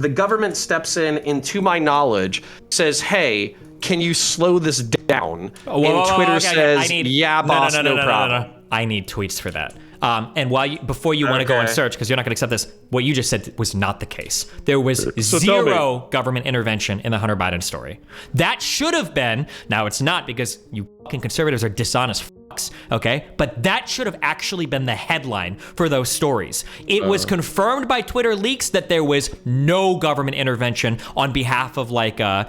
The government steps in, to my knowledge, says, hey, can you slow this down? And Twitter says, yeah, boss, no problem. No. I need tweets for that. And before you want to go and search, because you're not going to accept this, what you just said was not the case. There was zero government intervention in the Hunter Biden story. That should have been, now it's not because you fucking conservatives are dishonest fucks, okay? But that should have actually been the headline for those stories. It was confirmed by Twitter leaks that there was no government intervention on behalf of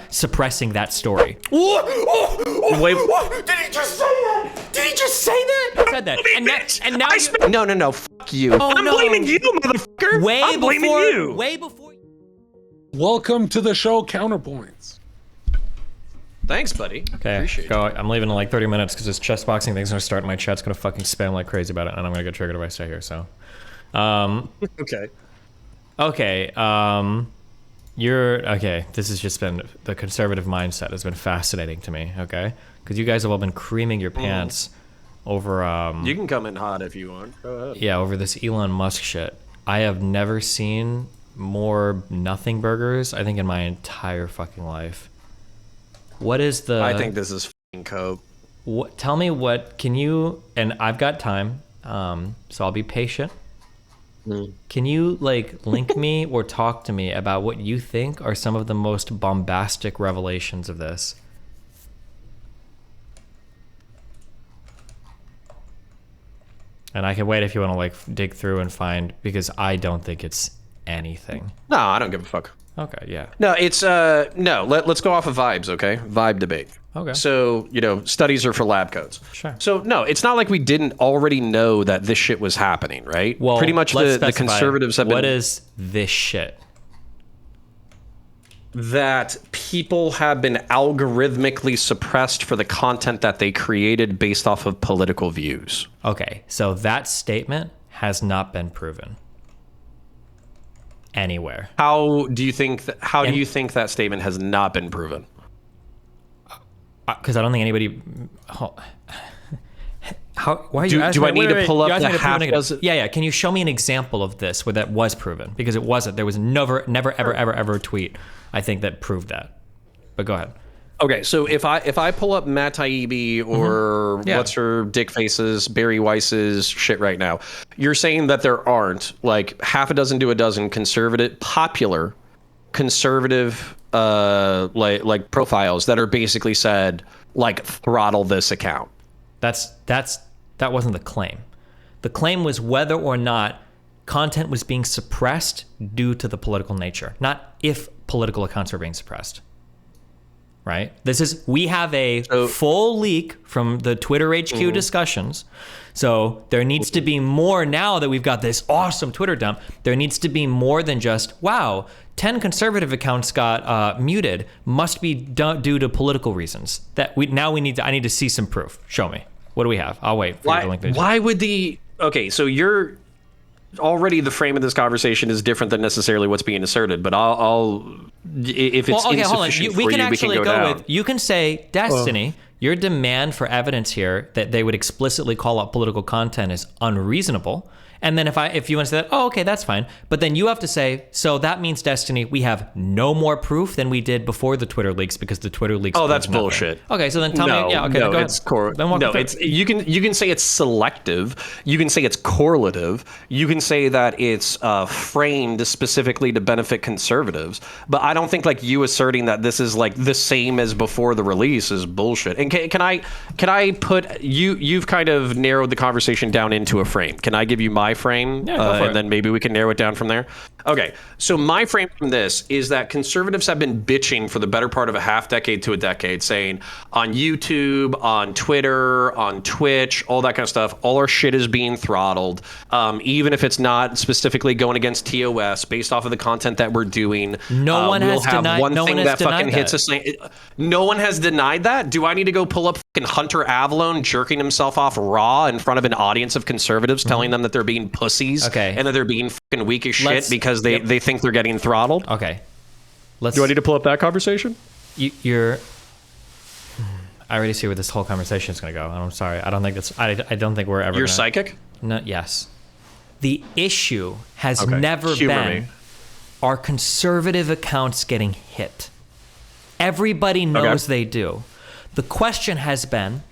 suppressing that story. Wait, did he just say that? Did he just say that? Said that. No, fuck you. I'm blaming you, motherfucker. I'm blaming you. Way before. Welcome to the show, Counterpoints. Thanks, buddy. Okay, Appreciate go. I'm leaving in like 30 minutes because this chess boxing thing's gonna start. My chat's gonna fucking spam like crazy about it, and I'm gonna get triggered if I stay here. So, Okay. You're okay. This has just been the conservative mindset has been fascinating to me. Okay, because you guys have all been creaming your pants over. You can come in hot if you want. Go ahead. Yeah, over this Elon Musk shit. I have never seen more nothing burgers, I think, in my entire fucking life. What is the... I think this is fucking coke. Tell me what, can you, and I've got time, so I'll be patient. Can you link me or talk to me about what you think are some of the most bombastic revelations of this? And I can wait if you want to dig through and find, because I don't think it's anything. No, I don't give a fuck. Okay, yeah. No, it's no. Let's go off of vibes, okay? Vibe debate. Okay. So studies are for lab coats. Sure. So no, it's not like we didn't already know that this shit was happening, right? Well, pretty much the conservatives have been. What is this shit? That people have been algorithmically suppressed for the content that they created based off of political views. Okay, so that statement has not been proven anywhere. How do you think that statement has not been proven? Because I don't think anybody. Why are you asking? Do I need to pull up the half dozen? Yeah. Can you show me an example of this where that was proven? Because it wasn't. There was never, ever a tweet, I think, that proved that. But go ahead. Okay, so if I pull up Matt Taibbi or what's her dick faces, Barry Weiss's shit right now, you're saying that there aren't half a dozen to a dozen popular conservative profiles that are basically said throttle this account. That wasn't the claim. The claim was whether or not content was being suppressed due to the political nature, not if political accounts are being suppressed. Right? We have a full leak from the Twitter HQ discussions. So there needs to be more now that we've got this awesome Twitter dump. There needs to be more than just, wow, 10 conservative accounts got muted. Must be due to political reasons. I need to see some proof. Show me. What do we have? I'll wait for you to link these. Why would okay, so you're already the frame of this conversation is different than necessarily what's being asserted, but if it's insufficient for you, we can go down. You can say, Destiny, your demand for evidence here that they would explicitly call out political content is unreasonable. And then if you want to say that, okay, that's fine. But then you have to say, so that means, Destiny, we have no more proof than we did before the Twitter leaks because the Twitter leaks. Oh, that's bullshit. Okay, so then tell me. Yeah, okay, no, go it's ahead. you can say it's selective. You can say it's correlative. You can say that it's framed specifically to benefit conservatives. But I don't think you asserting that this is the same as before the release is bullshit. And can I put you've kind of narrowed the conversation down into a frame. Can I give you my frame, and then maybe we can narrow it down from there? Okay, so my frame from this is that conservatives have been bitching for the better part of a half decade to a decade, saying on YouTube, on Twitter, on Twitch, all that kind of stuff, all our shit is being throttled, even if it's not specifically going against TOS based off of the content that we're doing. No one has denied that. No one has denied that? Do I need to go pull up fucking Hunter Avalon jerking himself off raw in front of an audience of conservatives, telling them that they're being pussies and that they're being fucking weak as shit because they think they're getting throttled? Okay. Do I need to pull up that conversation? I already see where this whole conversation is going to go. I'm sorry. I don't think we're ever. You're psychic? No. Yes. The issue has never been. are conservative accounts getting hit. Everybody knows they do. The question has been,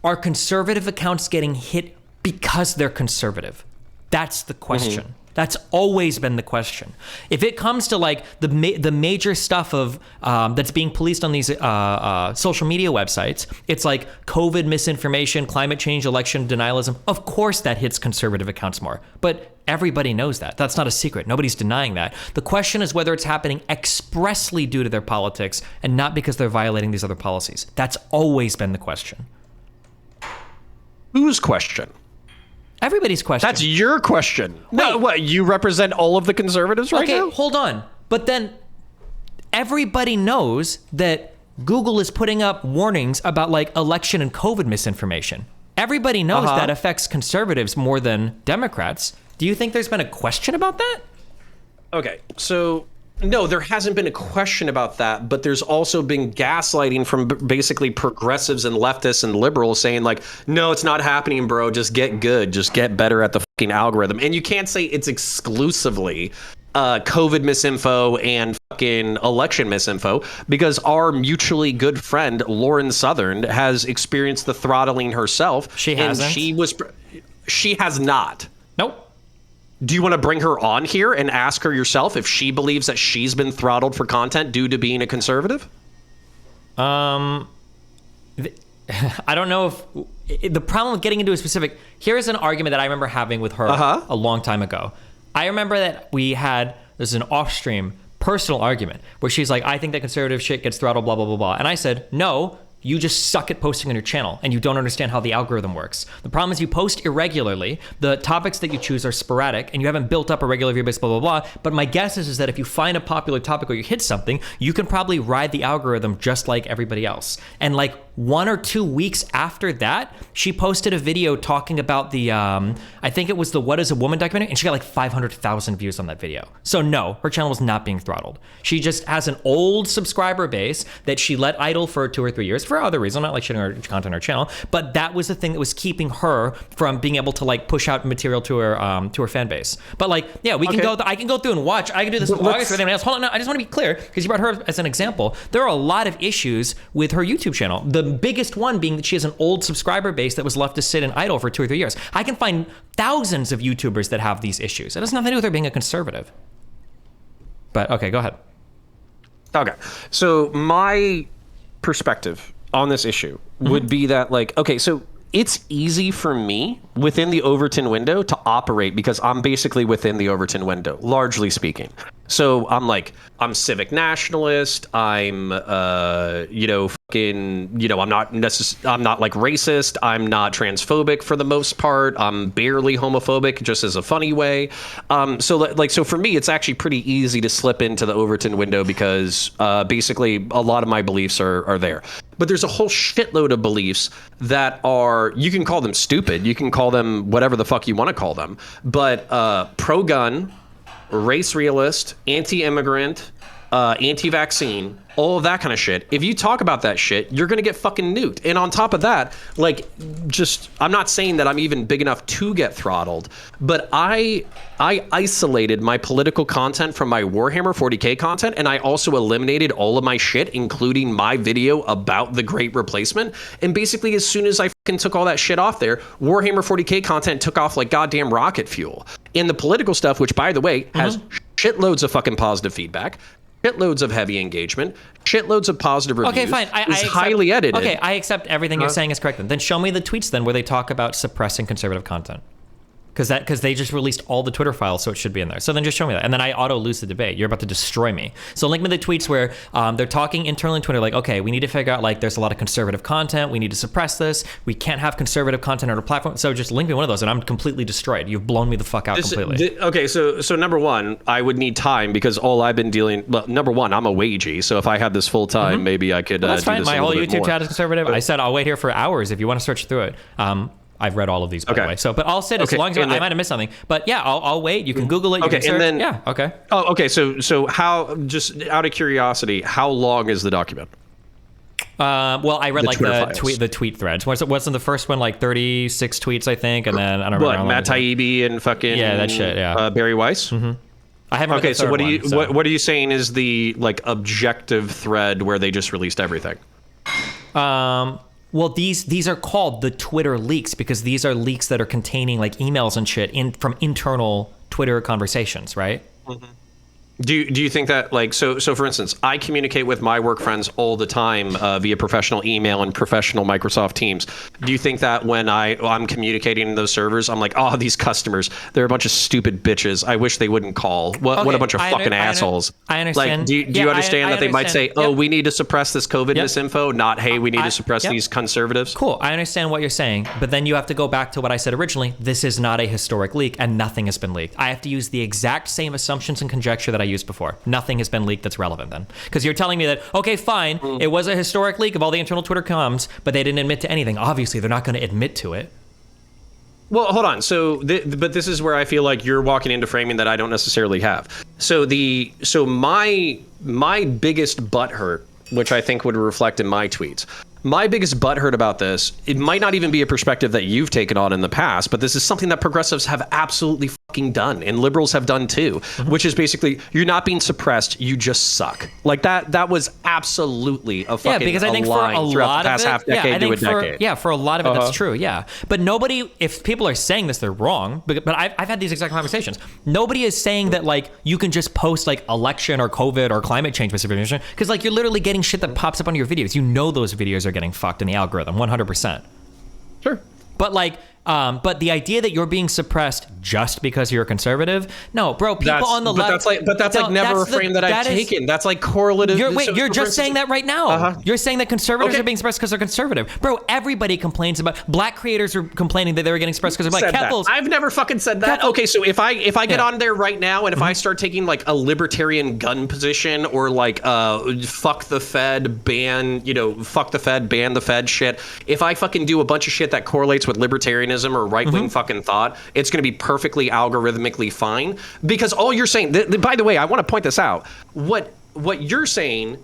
are conservative accounts getting hit because they're conservative? That's the question. That's always been the question. If it comes to like the major stuff of that's being policed on these social media websites, it's like COVID misinformation, climate change, election denialism. Of course, that hits conservative accounts more. But everybody knows that. That's not a secret. Nobody's denying that. The question is whether it's happening expressly due to their politics and not because they're violating these other policies. That's always been the question. Whose question? Everybody's question. That's your question. No, what, you represent all of the conservatives right now? Okay, hold on. But then everybody knows that Google is putting up warnings about like election and COVID misinformation. Everybody knows that affects conservatives more than Democrats. Do you think there's been a question about that? Okay, so no, there hasn't been a question about that, but there's also been gaslighting from basically progressives and leftists and liberals saying like, no, it's not happening, bro. Just get good. Just get better at the fucking algorithm. And you can't say it's exclusively COVID misinfo and fucking election misinfo, because our mutually good friend, Lauren Southern, has experienced the throttling herself. She hasn't? And she has not. Nope. Do you want to bring her on here and ask her yourself if she believes that she's been throttled for content due to being a conservative? I don't know if the problem with getting into a specific. Here's an argument that I remember having with her a long time ago. I remember that this is an off-stream personal argument where she's like, I think that conservative shit gets throttled, blah, blah, blah, blah. And I said, no. You just suck at posting on your channel and you don't understand how the algorithm works. The problem is you post irregularly, the topics that you choose are sporadic, and you haven't built up a regular viewer base, blah, blah, blah. But my guess is that if you find a popular topic or you hit something, you can probably ride the algorithm just like everybody else. And like 1 or 2 weeks after that, she posted a video talking about the, I think it was the What is a Woman documentary, and she got like 500,000 views on that video. So no, her channel was not being throttled. She just has an old subscriber base that she let idle for 2 or 3 years for other reasons. I'm not like shitting her content on her channel, but that was the thing that was keeping her from being able to like push out material to her fan base. But like, yeah, we can go. I can go through and watch. I can do this with August or anyone else. Hold on, no, I just want to be clear because you brought her as an example. There are a lot of issues with her YouTube channel. The biggest one being that she has an old subscriber base that was left to sit and idle for 2 or 3 years. I can find thousands of YouTubers that have these issues. It has nothing to do with her being a conservative. But okay, go ahead. Okay, so my perspective on this issue would be that like, okay, so it's easy for me within the Overton window to operate because I'm basically within the Overton window, largely speaking. So I'm civic nationalist. I'm, I'm not like racist. I'm not transphobic for the most part. I'm barely homophobic, just as a funny way. So for me, it's actually pretty easy to slip into the Overton window because basically a lot of my beliefs are there. But there's a whole shitload of beliefs that are, you can call them stupid. You can call them whatever the fuck you want to call them. But pro-gun, race realist, anti-immigrant, anti-vaccine, all of that kind of shit. If you talk about that shit, you're going to get fucking nuked. And on top of that, like, just, I'm not saying that I'm even big enough to get throttled, but I isolated my political content from my Warhammer 40K content, and I also eliminated all of my shit, including my video about the Great Replacement. And basically, as soon as I fucking took all that shit off there, Warhammer 40K content took off like goddamn rocket fuel. And the political stuff, which, by the way, has shitloads of fucking positive feedback, shitloads of heavy engagement, shitloads of positive reviews. Okay, fine. I accept, highly edited. Okay, I accept everything you're saying is correct. Then show me the tweets then where they talk about suppressing conservative content. Because they just released all the Twitter files, so it should be in there. So then just show me that. And then I auto-lose the debate. You're about to destroy me. So link me the tweets where they're talking internally in Twitter, like, okay, we need to figure out, like, there's a lot of conservative content. We need to suppress this. We can't have conservative content on our platform. So just link me one of those, and I'm completely destroyed. You've blown me the fuck out completely. Okay, so number one, I would need time because all I've been dealing... Well, number one, I'm a wagey, so if I had this full time, maybe I could that's do fine. this My a whole little bit YouTube more. chat is conservative. I said I'll wait here for hours if you want to search through it. I've read all of these, by the way. So, but I'll sit as long as I might have missed something. But yeah, I'll wait. You can Google it. You can search. And then, yeah, okay. Oh, okay. So how? Just out of curiosity, how long is the document? Well, I read the the tweet threads. Wasn't the first one like 36 tweets, I think, and then I don't remember. What, Matt Taibbi and fucking that shit. Yeah, Barry Weiss. I haven't. Okay, read the so third what are you one, so. what are you saying is the like objective thread where they just released everything? Well, these are called the Twitter leaks because these are leaks that are containing like emails and shit from internal Twitter conversations, right? Do you think that like so for instance, I communicate with my work friends all the time via professional email and professional Microsoft Teams. Do you think that when I'm communicating in those servers, I'm like, oh, these customers, they're a bunch of stupid bitches. I wish they wouldn't call. What a bunch of fucking assholes. I understand. Like, do you understand that they might say, oh, we need to suppress this COVID misinfo, not hey, we need to suppress these conservatives? Cool. I understand what you're saying, but then you have to go back to what I said originally. This is not a historic leak, and nothing has been leaked. I have to use the exact same assumptions and conjecture that I used before. Nothing has been leaked that's relevant then. Because you're telling me that, okay, fine, it was a historic leak of all the internal Twitter comms, but they didn't admit to anything. Obviously, they're not going to admit to it. Well, hold on. So, but this is where I feel like you're walking into framing that I don't necessarily have. So my biggest butthurt, which I think would reflect in my tweets. My biggest butthurt about this, it might not even be a perspective that you've taken on in the past, but this is something that progressives have absolutely fucking done, and liberals have done too, which is basically, you're not being suppressed, you just suck. Like that was absolutely a fucking because I think for a lot of it, for a lot of it, that's true, yeah. But nobody, if people are saying this, they're wrong, but I've had these exact conversations. Nobody is saying that like, you can just post like election or COVID or climate change misinformation, because like you're literally getting shit that pops up on your videos. You know those videos are getting fucked in the algorithm 100%. Sure. But like but the idea that you're being suppressed just because you're a conservative, no, bro, people on the left. That's never a frame that I've taken. That's like correlative. You're just saying that right now. You're saying that conservatives are being suppressed because they're conservative. Bro, everybody complains about, black creators are complaining that they were getting suppressed because they're black. I've never fucking said that. Okay, so if I get on there right now and if I start taking like a libertarian gun position or like fuck the Fed, ban the Fed shit, if I fucking do a bunch of shit that correlates with libertarianism or right-wing fucking thought, it's going to be perfectly algorithmically fine. Because all you're saying, by the way, I want to point this out. What you're saying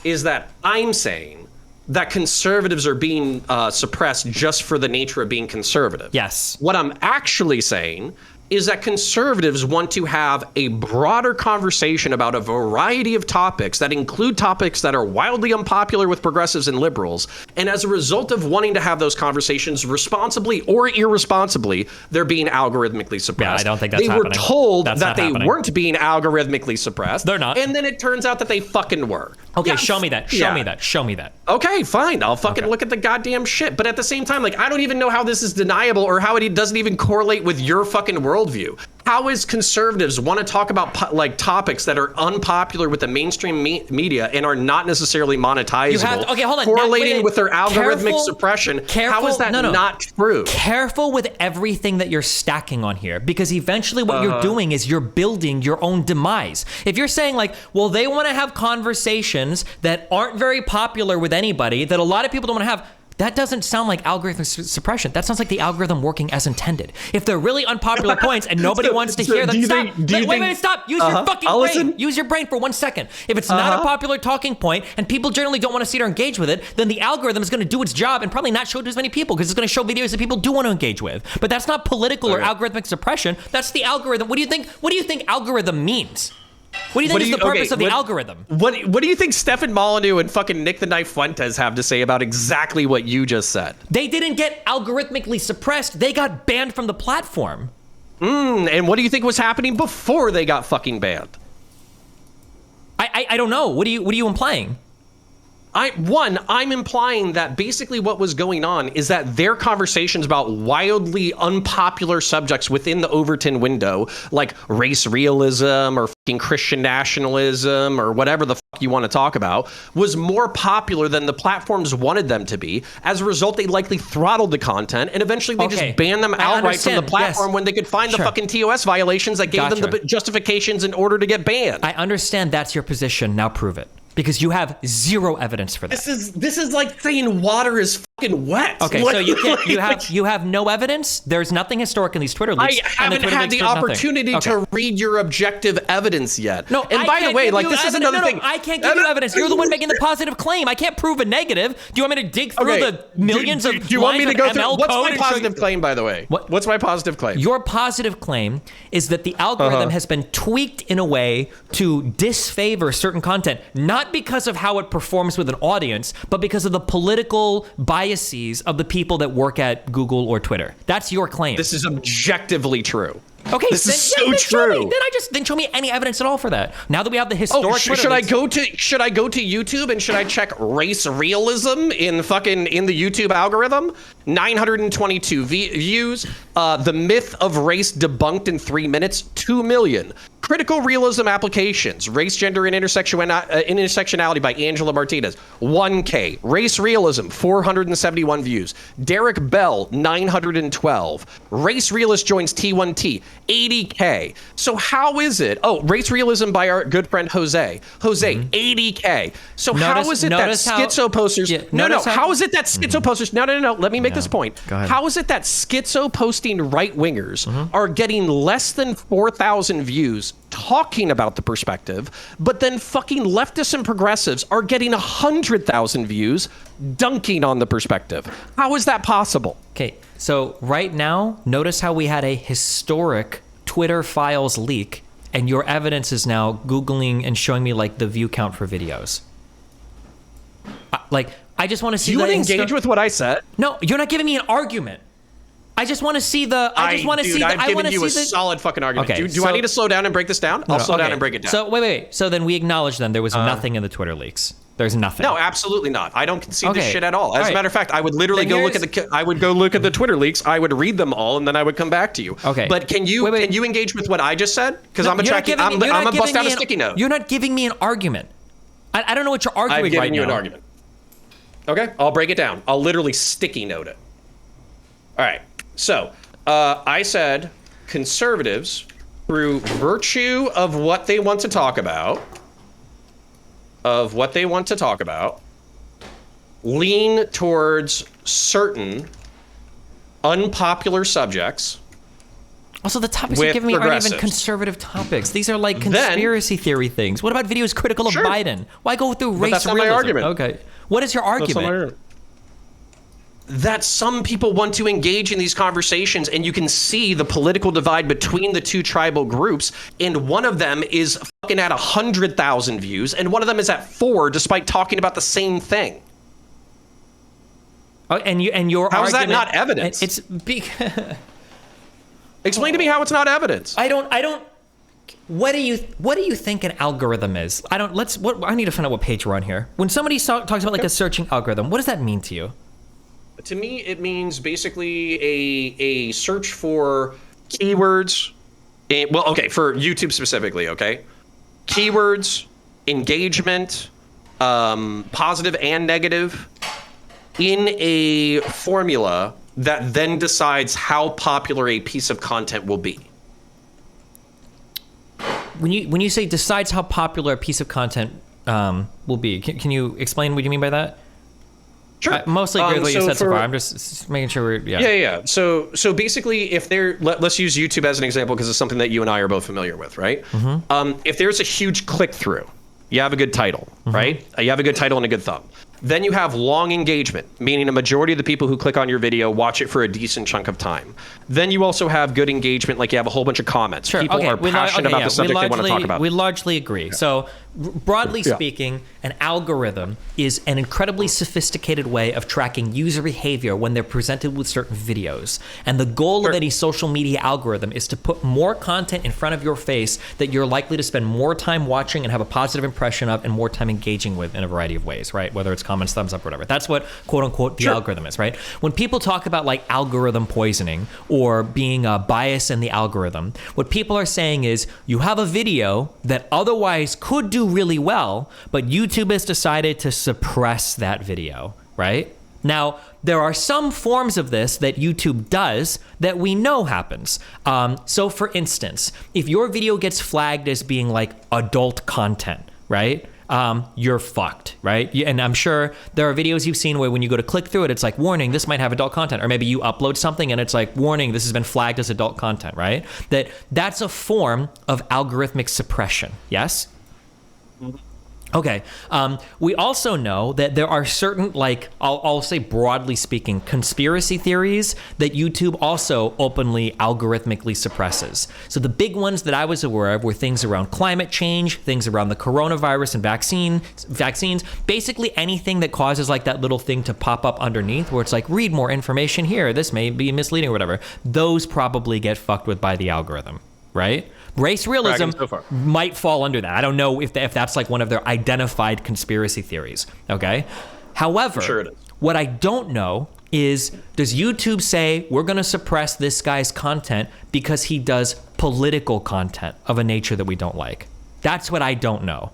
is that I'm saying that conservatives are being suppressed just for the nature of being conservative. Yes. What I'm actually saying is that conservatives want to have a broader conversation about a variety of topics that include topics that are wildly unpopular with progressives and liberals. And as a result of wanting to have those conversations responsibly or irresponsibly, they're being algorithmically suppressed. Yeah, I don't think that's happening. They were told that they weren't being algorithmically suppressed. They're not. And then it turns out that they fucking were. Okay, show me that. Show me that. Show me that. Okay, fine. I'll fucking look at the goddamn shit. But at the same time, like, I don't even know how this is deniable or how it doesn't even correlate with your fucking worldview. How is conservatives want to talk about like topics that are unpopular with the mainstream media and are not necessarily monetizable? Okay, hold on. Correlating with their algorithmic suppression. How is that not true? Careful with everything that you're stacking on here, because eventually what you're doing is you're building your own demise. If you're saying like, well, they want to have conversations that aren't very popular with anybody, that a lot of people don't want to have, that doesn't sound like algorithm suppression. That sounds like the algorithm working as intended. If they're really unpopular points and nobody wants to hear them, stop. Wait, stop. Use your fucking brain. Listen. Use your brain for 1 second. If it's not a popular talking point and people generally don't want to see it or engage with it, then the algorithm is going to do its job and probably not show it to as many people because it's going to show videos that people do want to engage with. But that's not political or algorithmic suppression. That's the algorithm. What do you think algorithm means? What do you think is the purpose of the algorithm? What do you think Stefan Molyneux and fucking Nick the Knife Fuentes have to say about exactly what you just said? They didn't get algorithmically suppressed. They got banned from the platform. And what do you think was happening before they got fucking banned? I don't know. What are you implying? I'm implying that basically what was going on is that their conversations about wildly unpopular subjects within the Overton window, like race realism or fucking Christian nationalism or whatever the fuck you want to talk about, was more popular than the platforms wanted them to be. As a result, they likely throttled the content and eventually they just banned them outright from the platform when they could find the fucking TOS violations that gave them the justifications in order to get banned. I understand that's your position. Now prove it. because you have zero evidence for that. This is like saying water is fucking wet. Okay, so you have no evidence. There's nothing historic in these Twitter leaks. I haven't had the opportunity to read your objective evidence yet. No, and by the way, like this is another thing. I can't give you evidence. You're the one making the positive claim. I can't prove a negative. Do you want me to dig through the millions of lines of ML code? Do you want me to go through? What's my positive claim, by the way? What's my positive claim? Your positive claim is that the algorithm has been tweaked in a way to disfavor certain content, not because of how it performs with an audience, but because of the political biases of the people that work at Google or Twitter. That's your claim. This is objectively true. Okay, this is so true. Then show me any evidence at all for that. Now that we have the historic. Should I go to YouTube and should I check race realism in the YouTube algorithm? 922 views. The myth of race debunked in 3 minutes. 2 million. Critical realism applications. Race, gender, and intersectionality by Angela Martinez. 1K. Race realism. 471 views. Derek Bell. 912. Race realist joins T1T. 80K. So how is it? Oh, race realism by our good friend Jose. 80K. So how is it that schizo posters? How is it that schizo posters? No. Let me make this point. How is it that schizo posting right wingers are getting less than 4,000 views talking about the perspective, but then fucking leftists and progressives are getting 100,000 views dunking on the perspective? How is that possible? Okay, so right now, notice how we had a historic Twitter files leak, and your evidence is now Googling and showing me like the view count for videos. I just want to see. Do you want to engage with what I said? No, you're not giving me an argument. I just want to see the. I've given you a solid fucking argument. Okay, do I need to slow down and break this down? I'll slow down and break it down. So wait. So then we acknowledge then there was nothing in the Twitter leaks. There's nothing. No, absolutely not. I don't concede this shit at all. As a matter of fact, I would literally go look at the Twitter leaks. I would read them all, and then I would come back to you. Okay. But can you engage with what I just said? Because I'm gonna bust out a sticky note. You're not giving me an argument. I don't know what you're arguing right now. I've given you an argument. Okay, I'll break it down. I'll literally sticky note it. All right. So I said conservatives, through virtue of what they want to talk about, lean towards certain unpopular subjects. Also, the topics you're giving me aren't even conservative topics. These are like conspiracy theory things. What about videos critical of Biden? Why go through race realism? That's not my argument. Okay. What is your argument? That some people want to engage in these conversations, and you can see the political divide between the two tribal groups, and one of them is fucking at 100,000 views, and one of them is at 4, despite talking about the same thing. Oh, and your how argument, is that not evidence? It's Explain to me how it's not evidence. I don't. What do you think an algorithm is? I need to find out what page we're on here. When somebody talks about like a searching algorithm, what does that mean to you? To me, it means basically a search for keywords. For YouTube specifically, okay? Keywords, engagement, positive and negative, in a formula that then decides how popular a piece of content will be. When you say decides how popular a piece of content will be, can you explain what you mean by that? Sure. I mostly agree with what you said so far. I'm just making sure we're Yeah. So basically, if let's use YouTube as an example because it's something that you and I are both familiar with, right? Mm-hmm. If there's a huge click through, you have a good title, right? You have a good title and a good thumb. Then you have long engagement, meaning a majority of the people who click on your video watch it for a decent chunk of time. Then you also have good engagement, like you have a whole bunch of comments. Sure. People are passionate about the subject they want to talk about. We largely agree. So broadly speaking, an algorithm is an incredibly sophisticated way of tracking user behavior when they're presented with certain videos. And the goal of any social media algorithm is to put more content in front of your face that you're likely to spend more time watching and have a positive impression of and more time engaging with in a variety of ways, right? Whether it's comments, thumbs up, whatever. That's what quote unquote the algorithm is, right? When people talk about like algorithm poisoning or being a bias in the algorithm, what people are saying is you have a video that otherwise could do really well, but YouTube has decided to suppress that video, right? Now, there are some forms of this that YouTube does that we know happens. So for instance, if your video gets flagged as being like adult content, right? you're fucked, right? And I'm sure there are videos you've seen where when you go to click through it, it's like, warning, this might have adult content. Or maybe you upload something and it's like, warning, this has been flagged as adult content, right? That's a form of algorithmic suppression, yes? Okay. We also know that there are certain, like, I'll say broadly speaking, conspiracy theories that YouTube also openly algorithmically suppresses. So the big ones that I was aware of were things around climate change, things around the coronavirus and vaccines, basically anything that causes like that little thing to pop up underneath where it's like, read more information here, this may be misleading or whatever. Those probably get fucked with by the algorithm, right? Race realism might fall under that. I don't know if that's like one of their identified conspiracy theories, okay? However, sure it is. What I don't know is, does YouTube say, we're going to suppress this guy's content because he does political content of a nature that we don't like? That's what I don't know.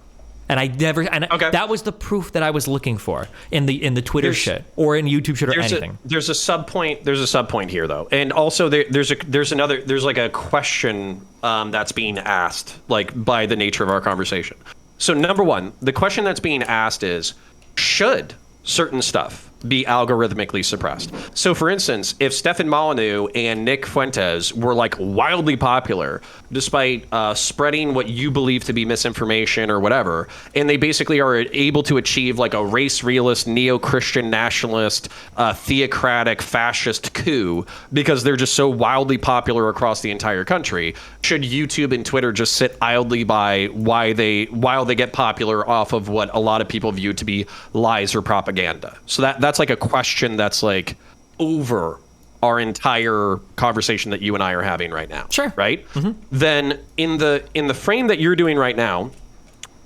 And that was the proof that I was looking for in the Twitter shit or in YouTube shit or anything. There's a sub point here though, and also there's like a question that's being asked like by the nature of our conversation. So number one, the question that's being asked is, should certain stuff be algorithmically suppressed? So for instance, if Stefan Molyneux and Nick Fuentes were like wildly popular despite spreading what you believe to be misinformation or whatever, and they basically are able to achieve like a race realist, neo-Christian nationalist, theocratic fascist coup because they're just so wildly popular across the entire country, should YouTube and Twitter just sit idly by while they get popular off of what a lot of people view to be lies or propaganda? So that's like a question that's like over our entire conversation that you and I are having right now. Sure. Right? Mm-hmm. Then in the frame that you're doing right now,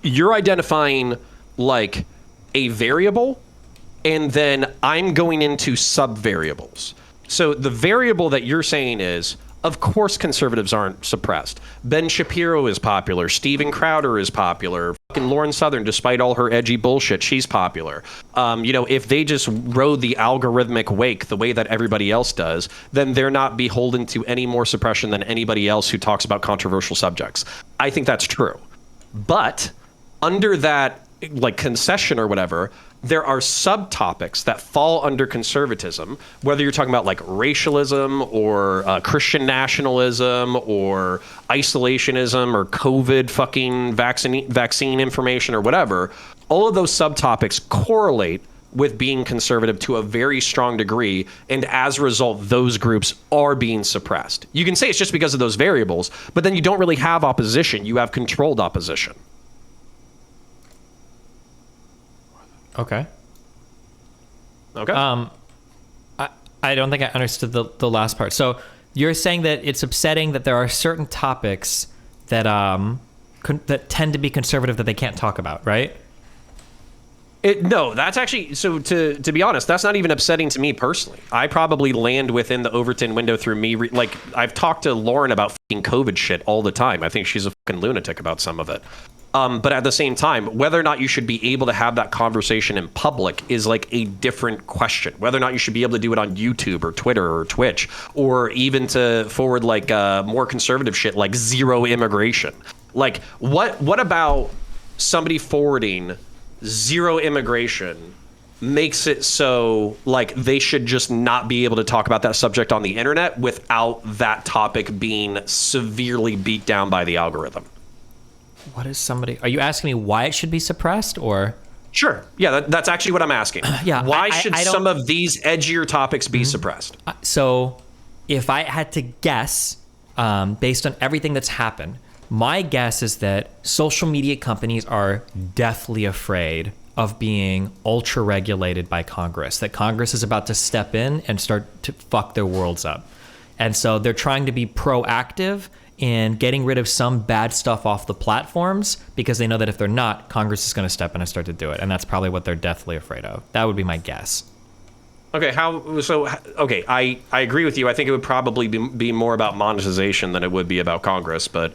you're identifying like a variable, and then I'm going into sub-variables. So the variable that you're saying is, of course conservatives aren't suppressed. Ben Shapiro is popular. Steven Crowder is popular. Fucking Lauren Southern, despite all her edgy bullshit, she's popular. If they just rode the algorithmic wake the way that everybody else does, then they're not beholden to any more suppression than anybody else who talks about controversial subjects. I think that's true. But under that like concession or whatever, there are subtopics that fall under conservatism, whether you're talking about like racialism or Christian nationalism or isolationism or COVID fucking vaccine information or whatever. All of those subtopics correlate with being conservative to a very strong degree, and as a result, those groups are being suppressed. You can say it's just because of those variables, but then you don't really have opposition. You have controlled opposition. Okay. Okay. I don't think I understood the last part. So you're saying that it's upsetting that there are certain topics that that tend to be conservative that they can't talk about, right? No, that's actually, so to be honest, that's not even upsetting to me personally. I probably land within the Overton window through me. I've talked to Lauren about fucking COVID shit all the time. I think she's a fucking lunatic about some of it. But at the same time, whether or not you should be able to have that conversation in public is like a different question. Whether or not you should be able to do it on YouTube or Twitter or Twitch, or even to forward like more conservative shit like zero immigration. Like what about somebody forwarding zero immigration makes it so like they should just not be able to talk about that subject on the internet without that topic being severely beat down by the algorithm? What is somebody? Are you asking me why it should be suppressed, or? Sure. Yeah, that's actually what I'm asking. Yeah. Why should some of these edgier topics be suppressed? So, if I had to guess, based on everything that's happened, my guess is that social media companies are deathly afraid of being ultra regulated by Congress. That Congress is about to step in and start to fuck their worlds up, and so they're trying to be proactive in getting rid of some bad stuff off the platforms because they know that if they're not, Congress is going to step in and start to do it. And that's probably what they're deathly afraid of. That would be my guess. Okay, I agree with you. I think it would probably be more about monetization than it would be about Congress. But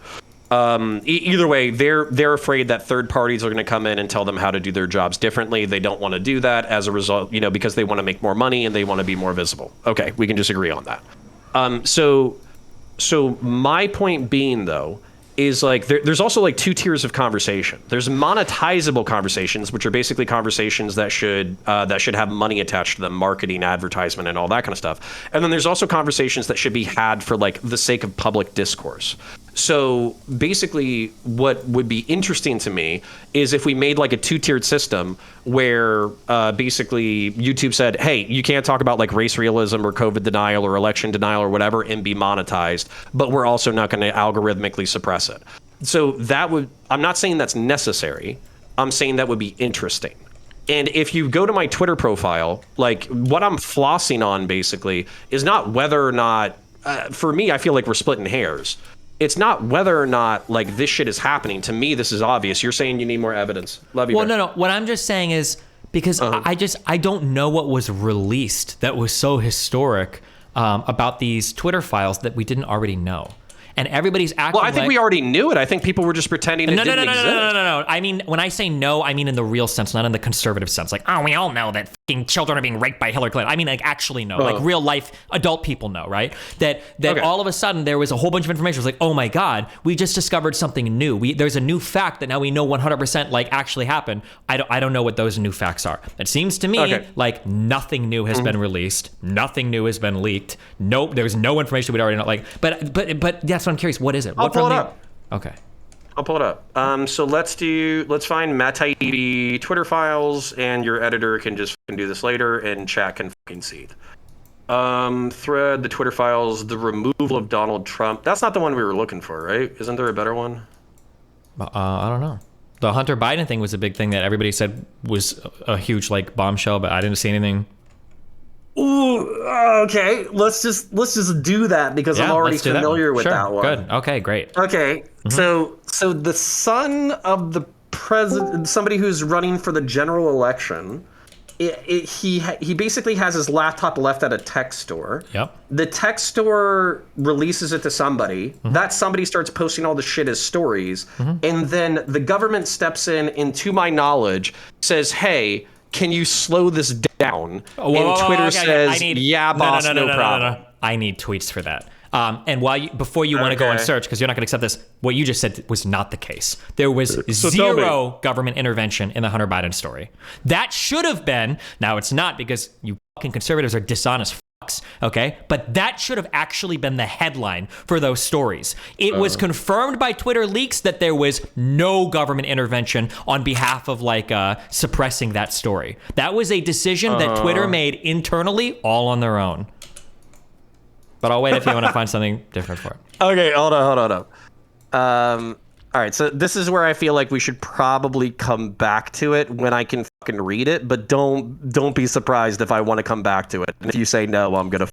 either way, they're afraid that third parties are going to come in and tell them how to do their jobs differently. They don't want to do that as a result, because they want to make more money and they want to be more visible. Okay, we can disagree on that. So my point being, though, is like there's also like two tiers of conversation. There's monetizable conversations, which are basically conversations that should have money attached to them, marketing, advertisement, and all that kind of stuff. And then there's also conversations that should be had for like the sake of public discourse. So basically, what would be interesting to me is if we made like a two-tiered system where basically YouTube said, hey, you can't talk about like race realism or COVID denial or election denial or whatever and be monetized, but we're also not going to algorithmically suppress it. So that would, I'm not saying that's necessary. I'm saying that would be interesting. And if you go to my Twitter profile, like what I'm flossing on basically is not whether or not, for me, I feel like we're splitting hairs. It's not whether or not like this shit is happening. To me, this is obvious. You're saying you need more evidence. Love you. Well, Bear. no. What I'm just saying is because I don't know what was released that was so historic about these Twitter files that we didn't already know. And everybody's acting Well, I think we already knew it. I think people were just pretending it didn't exist. No. I mean, when I say no, I mean in the real sense, not in the conservative sense. Like, oh, we all know that fucking children are being raped by Hillary Clinton. I mean, like, actually know. Like, real life adult people know, right? That all of a sudden there was a whole bunch of information. It was like, oh my God, we just discovered something new. There's a new fact that now we know 100% like actually happened. I don't know what those new facts are. It seems to me like nothing new has been released. Nothing new has been leaked. Nope, there's no information we'd already know. Like, but that's what I'm curious. What is it? I'll pull it up. Okay. I'll pull it up. So let's find Matt Taibbi Twitter files, and your editor can just do this later, and chat can fucking see it. Thread, the Twitter files, the removal of Donald Trump. That's not the one we were looking for, right? Isn't there a better one? I don't know. The Hunter Biden thing was a big thing that everybody said was a huge like bombshell, but I didn't see anything. Ooh, okay. Let's just do that because I'm already familiar with that one. Good. Okay, great. Okay. So the son of the president, somebody who's running for the general election, he basically has his laptop left at a tech store. Yep. The tech store releases it to somebody. That somebody starts posting all the shit as stories, and then the government steps in, and to my knowledge, says, "Hey, can you slow this down?" And Twitter says, "Yeah, boss, no problem." No. I need tweets for that. And before you want to go and search, because you're not going to accept this, what you just said was not the case. There was zero government intervention in the Hunter Biden story. That should have been. Now it's not because you fucking conservatives are dishonest fucks, okay? But that should have actually been the headline for those stories. It was confirmed by Twitter leaks that there was no government intervention on behalf of suppressing that story. That was a decision that Twitter made internally all on their own. But I'll wait if you want to find something different for it. Okay, hold on. All right, so this is where I feel like we should probably come back to it when I can fucking read it, but don't be surprised if I want to come back to it. And if you say no, I'm gonna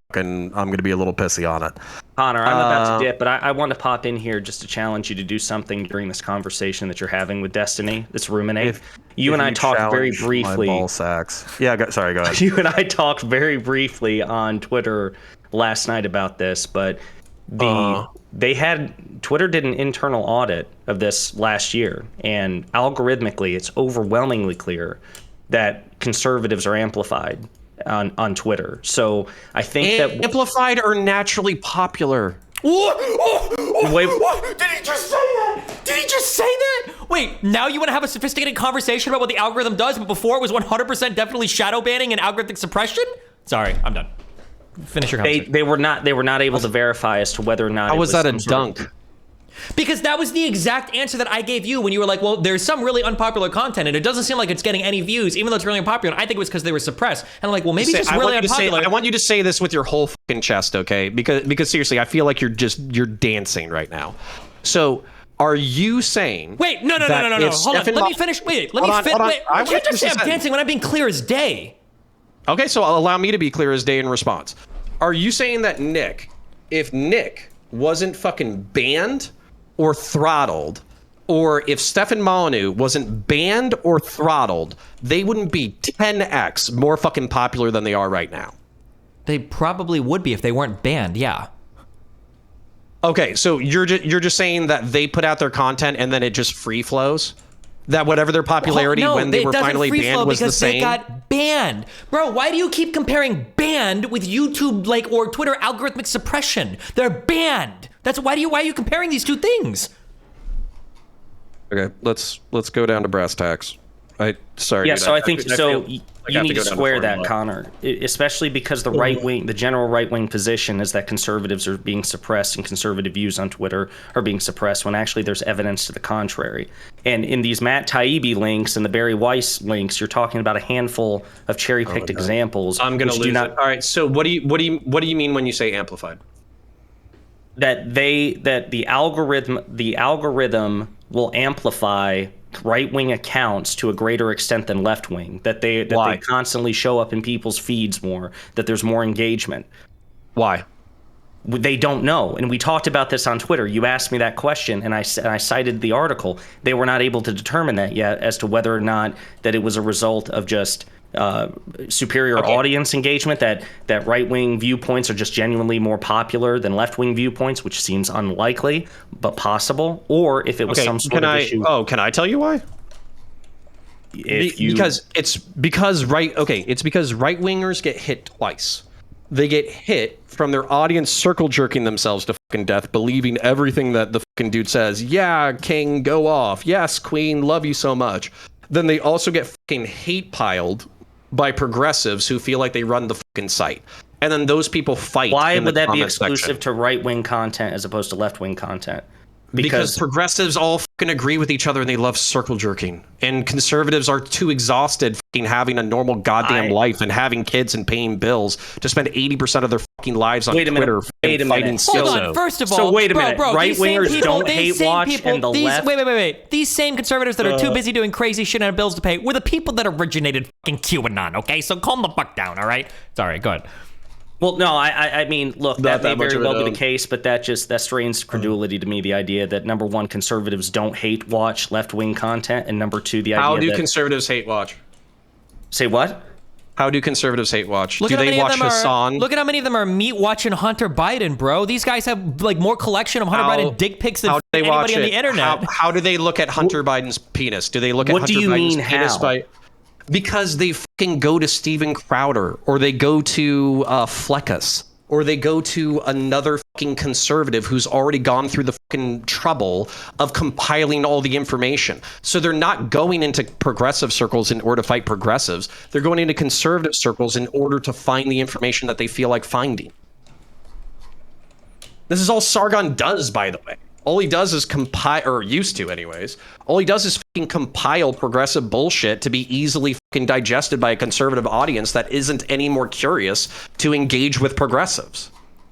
be a little pissy on it. Connor, I'm about to dip, but I want to pop in here just to challenge you to do something during this conversation that you're having with Destiny, this ruminate. You and I talked very briefly. My ball sacks. Yeah, sorry, go ahead. You and I talked very briefly on Twitter last night about this, but Twitter did an internal audit of this last year, and algorithmically it's overwhelmingly clear that conservatives are amplified on Twitter. So I think that amplified or naturally popular. Wait, did he just say that? Did he just say that? Wait, now you want to have a sophisticated conversation about what the algorithm does, but before it was 100% definitely shadow banning and algorithmic suppression? Sorry, I'm done. Finish your conversation. They were not able to verify as to whether or not how was that a dunk? Because that was the exact answer that I gave you when you were like, well, there's some really unpopular content and it doesn't seem like it's getting any views, even though it's really unpopular. I think it was because they were suppressed. And I'm like, well, maybe it's just really unpopular. I want you to say this with your whole fucking chest, okay? Because seriously, I feel like you're dancing right now. So are you saying... Wait, no. Hold on, let me finish. Wait, let me finish. I can't just say I'm dancing when I'm being clear as day. Okay, so allow me to be clear as day in response. Are you saying that if Nick wasn't fucking banned or throttled, or if Stefan Molyneux wasn't banned or throttled, they wouldn't be 10x more fucking popular than they are right now? They probably would be if they weren't banned, yeah. Okay, so you're just saying that they put out their content and then it just free flows? That whatever their popularity when they were finally banned was the same? They got banned. Bro, why do you keep comparing banned with YouTube or Twitter algorithmic suppression? They're banned. Why are you comparing these two things? Okay, let's go down to brass tacks. Sorry. Yeah, dude, so I think feel so. like I You have need to go down square that, formula. Connor, especially because the right wing, the general right wing position is that conservatives are being suppressed and conservative views on Twitter are being suppressed when actually there's evidence to the contrary. And in these Matt Taibbi links and the Barry Weiss links, you're talking about a handful of cherry-picked examples. I'm gonna which lose do not, it. All right. So what do you mean when you say amplified? that the algorithm will amplify right-wing accounts to a greater extent than left-wing, that they Why? constantly show up in people's feeds more, that there's more engagement. Why? They don't know, and we talked about this on Twitter. You asked me that question, and I cited the article. They were not able to determine that yet as to whether or not that it was a result of just superior audience engagement, that right-wing viewpoints are just genuinely more popular than left-wing viewpoints, which seems unlikely but possible, or if it was some sort of issue. Can I tell you why? Because right wingers get hit twice. They get hit from their audience circle jerking themselves to fucking death, believing everything that the fucking dude says. Yeah, king, go off. Yes, queen, love you so much. Then they also get fucking hate piled by progressives who feel like they run the fucking site. And then those people fight. Why in would the that be comment section. exclusive to right-wing content as opposed to left-wing content? Because progressives all fucking agree with each other and they love circle jerking. And conservatives are too exhausted fucking having a normal goddamn life and having kids and paying bills to spend 80% of their fucking lives on Twitter fighting Hold on. First of all, so wait a minute. Bro, Right-wingers don't hate watch and the left... Wait. These same conservatives that are too busy doing crazy shit and have bills to pay were the people that originated fucking QAnon, okay? So calm the fuck down, all right? Sorry, go ahead. Well, no, I mean, look, that may very well be the case, but that strains credulity to me, the idea that, number one, conservatives don't hate watch left-wing content, and number two, the idea that... How do conservatives hate watch? Say what? How do conservatives hate watch? Do they watch Hassan? Look at how many of them are meat watching Hunter Biden, bro. These guys have like more collection of Hunter Biden dick pics than anybody on the internet. How do they look at Hunter Biden's penis? Do they look at Hunter Biden's penis by... Because they fucking go to Steven Crowder, or they go to Fleckus, or they go to another fucking conservative who's already gone through the fucking trouble of compiling all the information. So they're not going into progressive circles in order to fight progressives. They're going into conservative circles in order to find the information that they feel like finding. This is all Sargon does, by the way. All he does is compile, or used to anyways, all he does is fucking compile progressive bullshit to be easily fucking digested by a conservative audience that isn't any more curious to engage with progressives.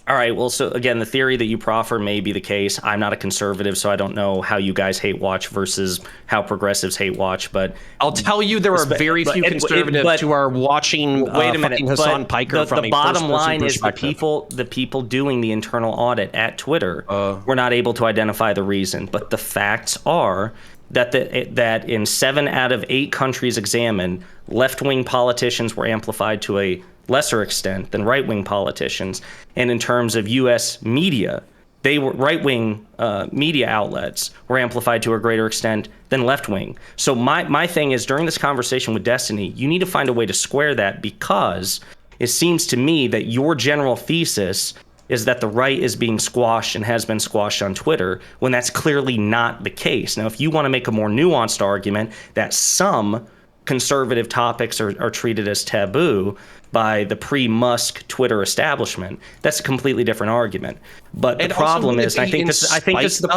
All right, well, so again, the theory that you proffer may be the case. I'm not a conservative, so I don't know how you guys hate watch versus how progressives hate watch, but... I'll tell you there are very few conservatives who are watching wait a minute, Hassan Piker from the a bottom line is the perspective. people doing the internal audit at Twitter were not able to identify the reason, but the facts are that in 7 out of 8 countries examined, left-wing politicians were amplified to a lesser extent than right-wing politicians. And in terms of U.S. media, they were right-wing media outlets were amplified to a greater extent than left-wing. So my thing is, during this conversation with Destiny, you need to find a way to square that, because it seems to me that your general thesis is that the right is being squashed and has been squashed on Twitter, when that's clearly not the case. Now, if you want to make a more nuanced argument that some conservative topics are treated as taboo by the pre-Musk Twitter establishment, that's a completely different argument. But the problem is, I think this is the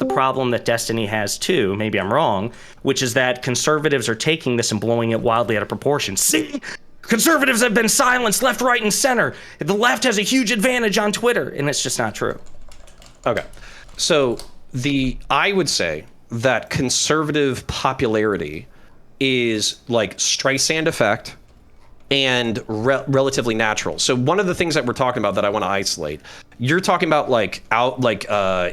problem that Destiny has too. Maybe I'm wrong, which is that conservatives are taking this and blowing it wildly out of proportion. See, conservatives have been silenced left, right, and center. The left has a huge advantage on Twitter, and it's just not true. Okay, so I would say that conservative popularity is like Streisand effect and relatively natural. So one of the things that we're talking about that I want to isolate, you're talking about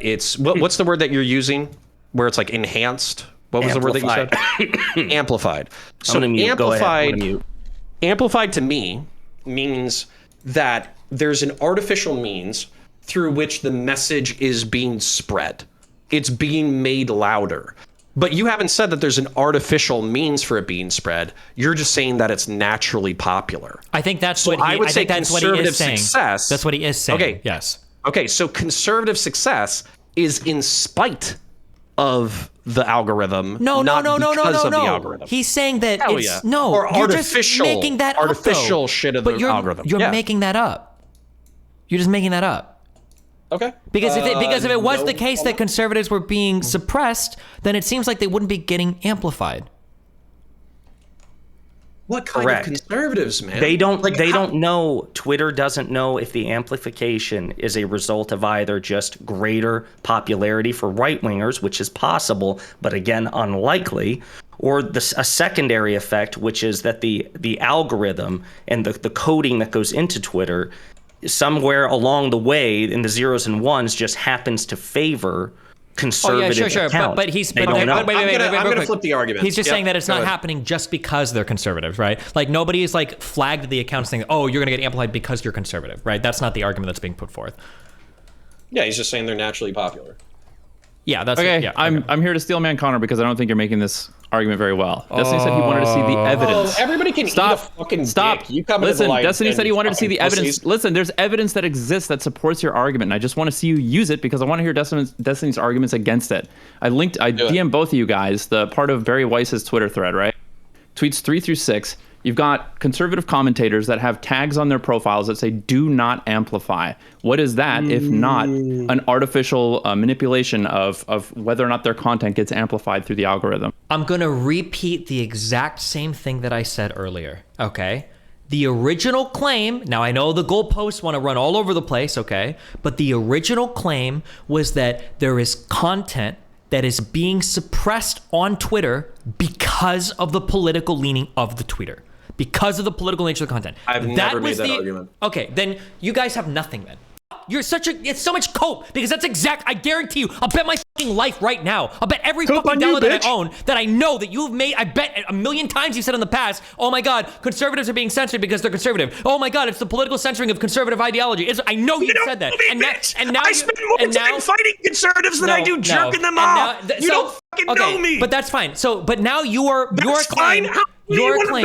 it's what's the word that you're using where it's like enhanced? What was the word that you said? Amplified. So amplified to me means that there's an artificial means through which the message is being spread. It's being made louder. But you haven't said that there's an artificial means for it being spread. You're just saying that it's naturally popular. I think that's what he is saying. Success. That's what he is saying. Okay. Yes. Okay, so conservative success is in spite of the algorithm. No. Not because of the algorithm. He's saying that Hell it's yeah. no. Or You're artificial, just making that artificial up, shit of but the algorithm. You're Yeah. making that up. You're just making that up. Okay. Because if it was the case that conservatives were being suppressed, then it seems like they wouldn't be getting amplified. What kind Correct. of conservatives, man? They don't know. Twitter doesn't know if the amplification is a result of either just greater popularity for right-wingers, which is possible, but again, unlikely, or a secondary effect, which is that the algorithm and the coding that goes into Twitter, somewhere along the way in the zeros and ones, just happens to favor conservative accounts. But he's I'm gonna flip the argument. He's just saying that it's not happening just because they're conservatives, right? Like nobody is like flagged the accounts saying, "Oh, you're gonna get amplified because you're conservative," right? That's not the argument that's being put forth. Yeah, he's just saying they're naturally popular. Yeah, that's okay. Yeah, I'm here to steel man Connor because I don't think you're making this argument very well. Destiny said he wanted to see the evidence. Oh, everybody can eat a fucking dick. You come Listen, into the light Destiny said he wanted to see the pussies. evidence. Listen, there's evidence that exists that supports your argument, and I just want to see you use it because I want to hear Destiny's arguments against it. I DM'd both of you guys the part of Barry Weiss's Twitter thread, right? Tweets 3 through 6. You've got conservative commentators that have tags on their profiles that say "Do not amplify." What is that if not an artificial manipulation of whether or not their content gets amplified through the algorithm? I'm going to repeat the exact same thing that I said earlier, okay? The original claim, now I know the goalposts want to run all over the place, okay? But the original claim was that there is content that is being suppressed on Twitter because of the political leaning of the tweeter. Because of the political nature of the content. I've never made that argument. Okay, then you guys have nothing then. It's so much cope because that's I guarantee you, I'll bet my fucking life right now. I'll bet every fucking dollar that I own that I know that you've made, I bet a million times you've said in the past, oh my God, conservatives are being censored because they're conservative. Oh my God, it's the political censoring of conservative ideology. I know you said that. And now I spend more time fighting conservatives than I do jerking them off. You don't fucking know me. But that's fine. But now your claim. Your claim.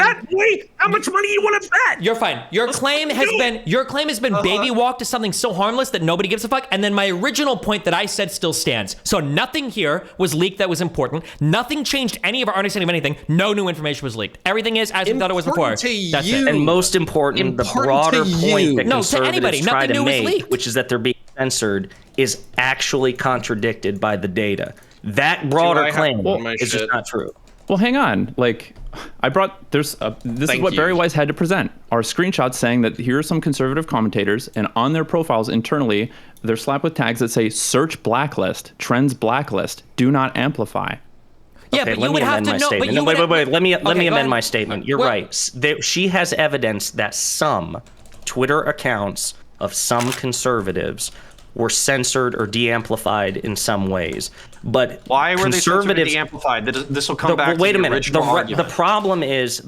How much money you want to bet? You're fine. Your claim has been baby walked to something so harmless that nobody gives a fuck. And then my original point that I said still stands. So nothing here was leaked that was important. Nothing changed any of our understanding of anything. No new information was leaked. Everything is as we thought it was before. That's it. And most important, the broader point that conservatives try to make, which is that they're being censored, is actually contradicted by the data. That broader claim is just not true. Well, hang on. Like, this is what Barry Weiss had to present. Are screenshots saying that here are some conservative commentators, and on their profiles internally, they're slapped with tags that say "search blacklist, trends blacklist, do not amplify." Yeah, okay, but you would have to know. Wait. Let me amend my statement. You're right. She has evidence that some Twitter accounts of some conservatives were censored or de-amplified in some ways. But why were they censored or de-amplified? This will come back to the original argument. The problem is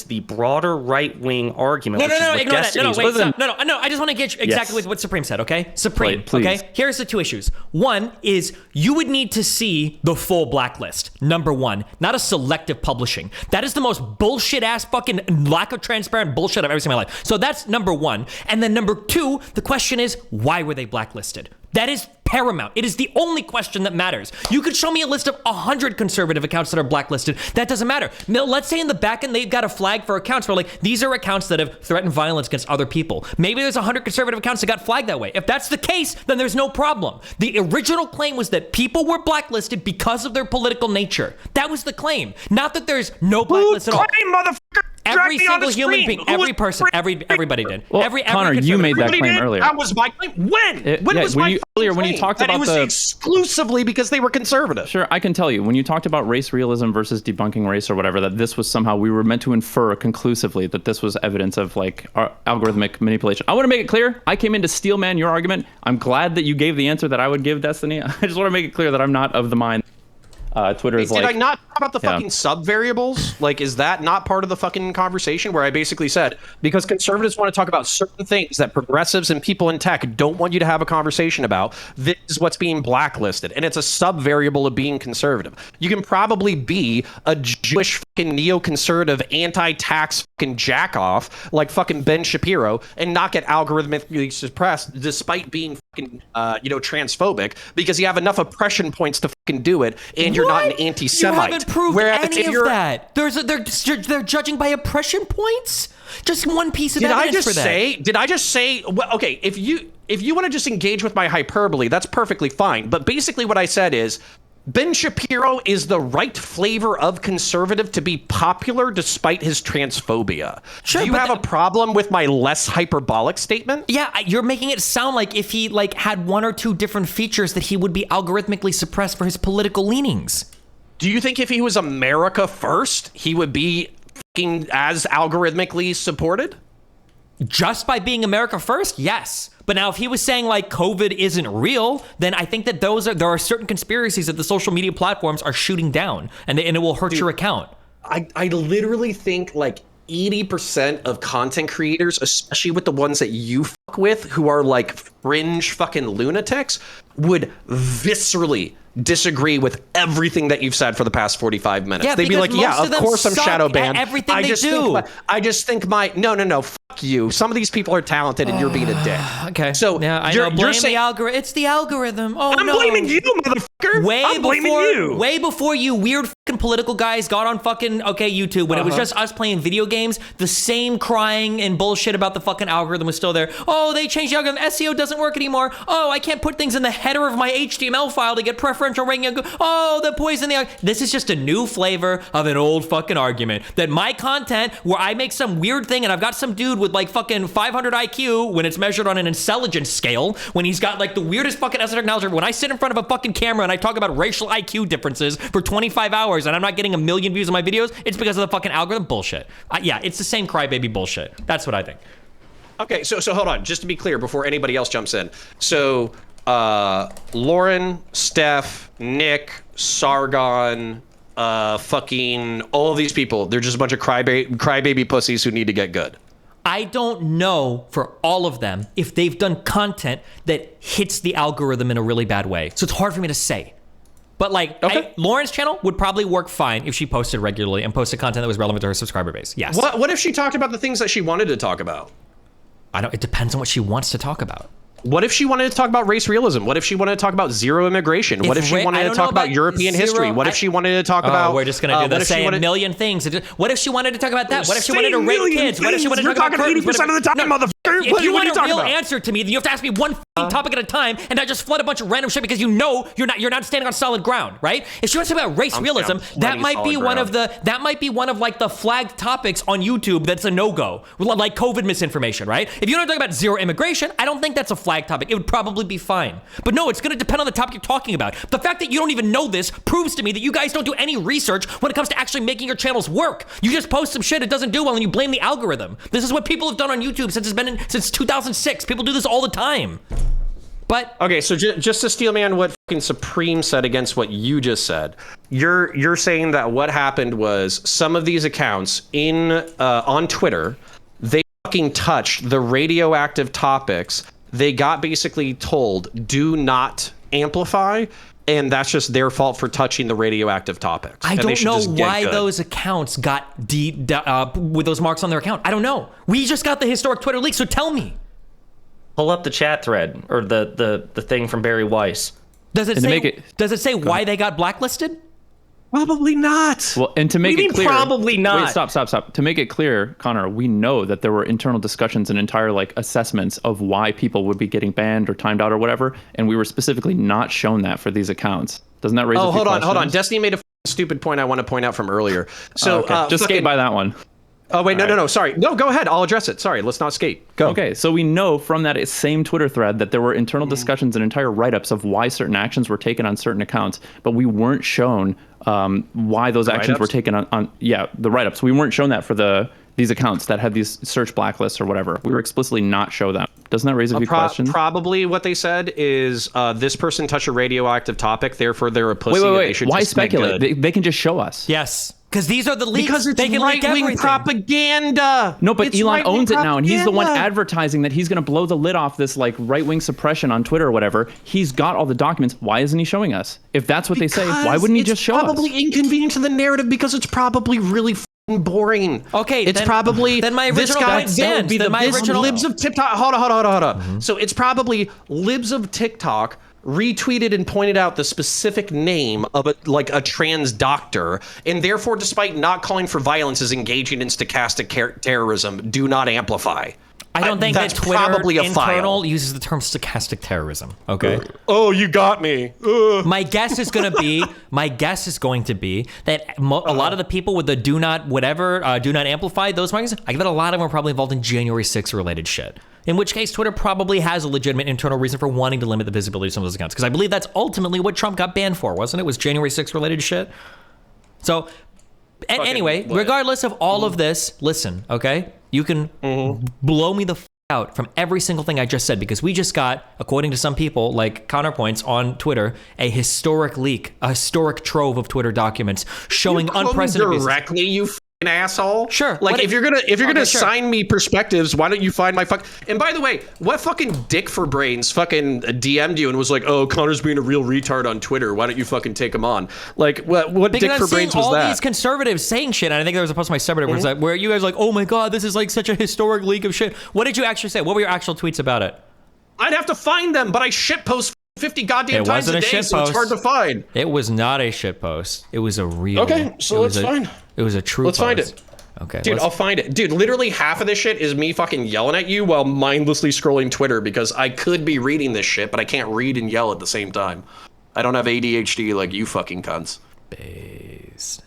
the broader right-wing argument. No, ignore that. No, I just want to get exactly what Supreme said, okay? Supreme, please. Okay? Here's the two issues. One is you would need to see the full blacklist, number one, not a selective publishing. That is the most bullshit-ass fucking lack of transparent bullshit I've ever seen in my life. So that's number one. And then number two, the question is, why were they blacklisted? That is paramount. It is the only question that matters. You could show me a list of 100 conservative accounts that are blacklisted. That doesn't matter. Now, let's say in the back end they've got a flag for accounts where like these are accounts that have threatened violence against other people. Maybe there's 100 conservative accounts that got flagged that way. If that's the case, then there's no problem. The original claim was that people were blacklisted because of their political nature. That was the claim. Not that there's no blacklist at all. Motherfucker! Every single human being, every person, everybody did. Well, Connor, you made that claim earlier. That was my claim. When was my earlier when you talked about it was exclusively because they were conservative. Sure, I can tell you when you talked about race realism versus debunking race or whatever, that this was somehow we were meant to infer conclusively that this was evidence of like algorithmic manipulation. I want to make it clear. I came in to steel man your argument. I'm glad that you gave the answer that I would give, Destiny. I just want to make it clear that I'm not of the mind. Twitter is Did I not about the fucking sub variables? Like, is that not part of the fucking conversation where I basically said, because conservatives want to talk about certain things that progressives and people in tech don't want you to have a conversation about, this is what's being blacklisted. And it's a sub variable of being conservative. You can probably be a Jewish fucking neoconservative anti-tax fucking jack-off like fucking Ben Shapiro and not get algorithmically suppressed despite being fucking, transphobic because you have enough oppression points to fucking do it and you're not an anti-Semite. You haven't proved any of that. They're judging by oppression points? Just one piece of evidence for that. Did I just say, well, okay, if you want to just engage with my hyperbole, that's perfectly fine. But basically what I said is, Ben Shapiro is the right flavor of conservative to be popular despite his transphobia. Sure, do you have a problem with my less hyperbolic statement? Yeah, you're making it sound like if he had one or two different features that he would be algorithmically suppressed for his political leanings. Do you think if he was America first, he would be fucking as algorithmically supported? Just by being America first? Yes. But now if he was saying like COVID isn't real, then I think that there are certain conspiracies that the social media platforms are shooting down and it will hurt your account. I literally think like 80% of content creators, especially with the ones that you fuck with who are like fringe fucking lunatics, would viscerally disagree with everything that you've said for the past 45 minutes. Yeah, they'd be like, yeah, of course I'm shadow banned. Everything I just think no, fuck you. Some of these people are talented and you're being a dick. Okay. So yeah, I know. Blame the algorithm. It's the algorithm. Oh, I'm blaming you, motherfucker. I'm blaming you. Way before you weird fucking political guys got on fucking YouTube when it was just us playing video games, the same crying and bullshit about the fucking algorithm was still there. Oh, they changed the algorithm. SEO doesn't work anymore. Oh, I can't put things in the header of my HTML file to get preferential ranking. Oh, the poison. This is just a new flavor of an old fucking argument that my content where I make some weird thing and I've got some dude with like fucking 500 IQ when it's measured on an intelligence scale, when he's got like the weirdest fucking esoteric knowledge. When I sit in front of a fucking camera and I talk about racial IQ differences for 25 hours and I'm not getting 1 million views on my videos, it's because of the fucking algorithm bullshit. Yeah, it's the same crybaby bullshit. That's what I think. Okay, so hold on, just to be clear before anybody else jumps in. So Lauren, Steph, Nick, Sargon, fucking all of these people, they're just a bunch of crybaby pussies who need to get good. I don't know for all of them if they've done content that hits the algorithm in a really bad way. So it's hard for me to say. But like, okay. Lauren's channel would probably work fine if she posted regularly and posted content that was relevant to her subscriber base. Yes. What if she talked about the things that she wanted to talk about? It depends on what she wants to talk about. What if she wanted to talk about race realism? What if she wanted to talk about zero immigration? What if she wanted to talk about European history? What if she wanted to talk about... We're just going to do the same million things. What if she wanted to talk about that? What if she wanted to rape kids? What if she wanted to talk about... You're talking 80% of the time, motherfucker. If you want a real answer to me, then you have to ask me one topic at a time and not just flood a bunch of random shit because you know you're not standing on solid ground, right? If she wants to talk about race realism, that might be one of like the flagged topics on YouTube that's a no-go, like COVID misinformation, right? If you want to talk about zero immigration, I don't think that's a flag topic. It would probably be fine. But no, it's going to depend on the topic you're talking about. The fact that you don't even know this proves to me that you guys don't do any research when it comes to actually making your channels work. You just post some shit it doesn't do well and you blame the algorithm. This is what people have done on YouTube since 2006. People do this all the time. But okay, so just to steel man what fucking Supreme said against what you just said, you're saying that what happened was some of these accounts on Twitter, they fucking touched the radioactive topics. They got basically told, do not amplify, and that's just their fault for touching the radioactive topics. I don't know why those accounts got with those marks on their account. I don't know. We just got the historic Twitter leak, so tell me. Pull up the chat thread or the thing from Barry Weiss. Does it say why they got blacklisted? Probably not. Well, and to make it clear, probably not. Wait, stop. To make it clear, Connor, we know that there were internal discussions and entire assessments of why people would be getting banned or timed out or whatever, and we were specifically not shown that for these accounts. Doesn't that raise? Oh, hold on. Destiny made a stupid point I want to point out from earlier. So just skate by that one. Oh wait, no, sorry. No, go ahead. I'll address it. Sorry, let's not skate. Go. Okay, so we know from that same Twitter thread that there were internal discussions and entire write-ups of why certain actions were taken on certain accounts, but we weren't shown why those actions were taken on the write-ups. We weren't shown that for the these accounts that had these search blacklists or whatever. We were explicitly not show them. Doesn't that raise a few questions? Probably what they said is this person touched a radioactive topic, therefore they're a pussy. Wait. Why speculate? They can just show us. Yes. Because these are the leaks. Because it's they can leak right-wing everything. propaganda. No, but It's Elon right-wing owns it now, and he's the one propaganda. advertising that he's going to blow the lid off this like right-wing suppression on Twitter or whatever. He's got all the documents. Why isn't he showing us? If that's what they say, why wouldn't he just show us? It's probably inconvenient to the narrative because it's probably really f***ing boring. Okay, it's then- probably then my original point stands. Then my original- libs of TikTok. Hold on. So it's probably libs of TikTok retweeted and pointed out the specific name of a trans doctor, and therefore, despite not calling for violence, is engaging in stochastic terrorism. Do not amplify. I don't think that that's Twitter probably a internal file. uses the term stochastic terrorism. Okay. Oh, you got me. My guess is going to be that a lot of the people with the do not amplify those markings, I bet a lot of them are probably involved in January 6th related shit. In which case, Twitter probably has a legitimate internal reason for wanting to limit the visibility of some of those accounts. Because I believe that's ultimately what Trump got banned for, wasn't it? Was January 6th related shit? So, anyway, regardless of all of this, listen, okay? You can blow me the out from every single thing I just said, because we just got, according to some people, like counterpoints on Twitter, a historic leak, a historic trove of Twitter documents showing unprecedented directly, you f***ing asshole. Sure. Like, if you're gonna sure. sign me perspectives, why don't you find my fuck? And by the way, what fucking dick for brains fucking DM'd you and was like, "Oh, Connor's being a real retard on Twitter. Why don't you fucking take him on?" Like, what because dick I'm for seeing brains was all that? these conservatives saying shit, and I think there was a post on my subreddit where you guys were like, "Oh my god, this is like such a historic leak of shit." What did you actually say? What were your actual tweets about it? I'd have to find them, but I shitpost 50 goddamn It times wasn't a a day, shit so it's hard post. to find. It was not a shit post. It was a real. Okay, so let's find. It was a true. Let's find post. it. Okay, Dude, I'll find it. Dude, literally half of this shit is me fucking yelling at you while mindlessly scrolling Twitter, because I could be reading this shit, but I can't read and yell at the same time. I don't have ADHD like you fucking cunts. Based.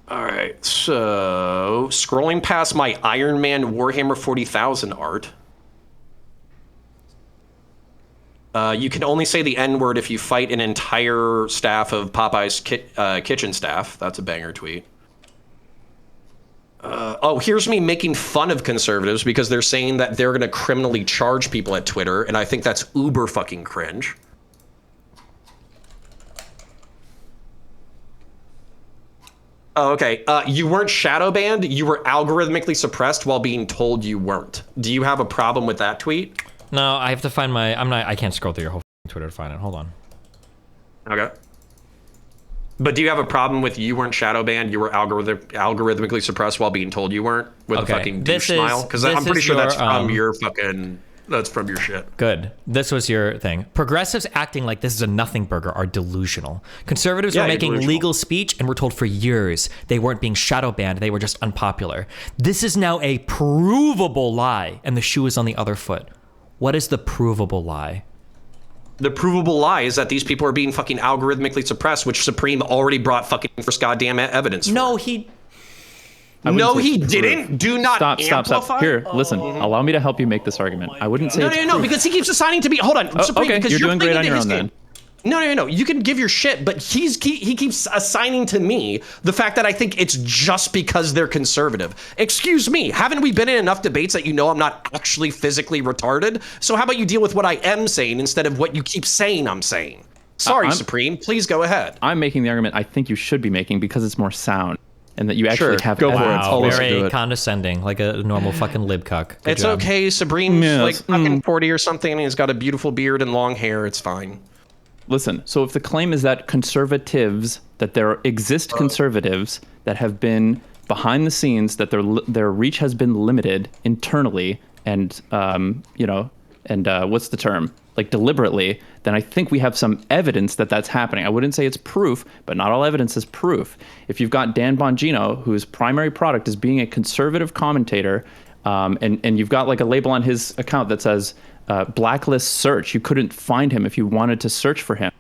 All right, so scrolling past my Iron Man Warhammer 40,000 art. You can only say the N-word if you fight an entire staff of Popeye's kitchen staff. That's a banger tweet. Here's me making fun of conservatives because they're saying that they're going to criminally charge people at Twitter, and I think that's uber fucking cringe. Oh, okay. You weren't shadow banned. You were algorithmically suppressed while being told you weren't. Do you have a problem with that tweet? No, I have to find my. I can't scroll through your whole Twitter to find it. Hold on. Okay. But do you have a problem with you weren't shadow banned, you were algorithmically suppressed while being told you weren't, with a fucking douche smile? Because I'm pretty sure that's from your fucking, that's from your shit. Good. This was your thing. Progressives acting like this is a nothing burger are delusional. Conservatives were making legal speech and were told for years they weren't being shadow banned, they were just unpopular. This is now a provable lie, and the shoe is on the other foot. What is the provable lie? The provable lie is that these people are being fucking algorithmically suppressed, which Supreme already brought fucking first goddamn evidence for. No, he didn't. Do not Stop. Here, listen. Allow me to help you make this argument. I wouldn't say No, because he keeps assigning to me. Hold on, Supreme, okay, because you're doing great on your own game. then. No. You can give your shit, but he keeps assigning to me the fact that I think it's just because they're conservative. Excuse me, haven't we been in enough debates that you know I'm not actually physically retarded? So how about you deal with what I am saying instead of what you keep saying I'm saying? Sorry, Supreme, please go ahead. I'm making the argument I think you should be making because it's more sound, and that you actually have go for it. Wow, very condescending, like a normal fucking libcuck. It's okay, Supreme's like fucking 40 or something, and he's got a beautiful beard and long hair. It's fine. Listen, so if the claim is that conservatives, that there exist conservatives that have been behind the scenes, that their reach has been limited internally, and what's the term? Like deliberately, then I think we have some evidence that that's happening. I wouldn't say it's proof, but not all evidence is proof. If you've got Dan Bongino, whose primary product is being a conservative commentator, and you've got like a label on his account that says blacklist search, you couldn't find him if you wanted to search for him.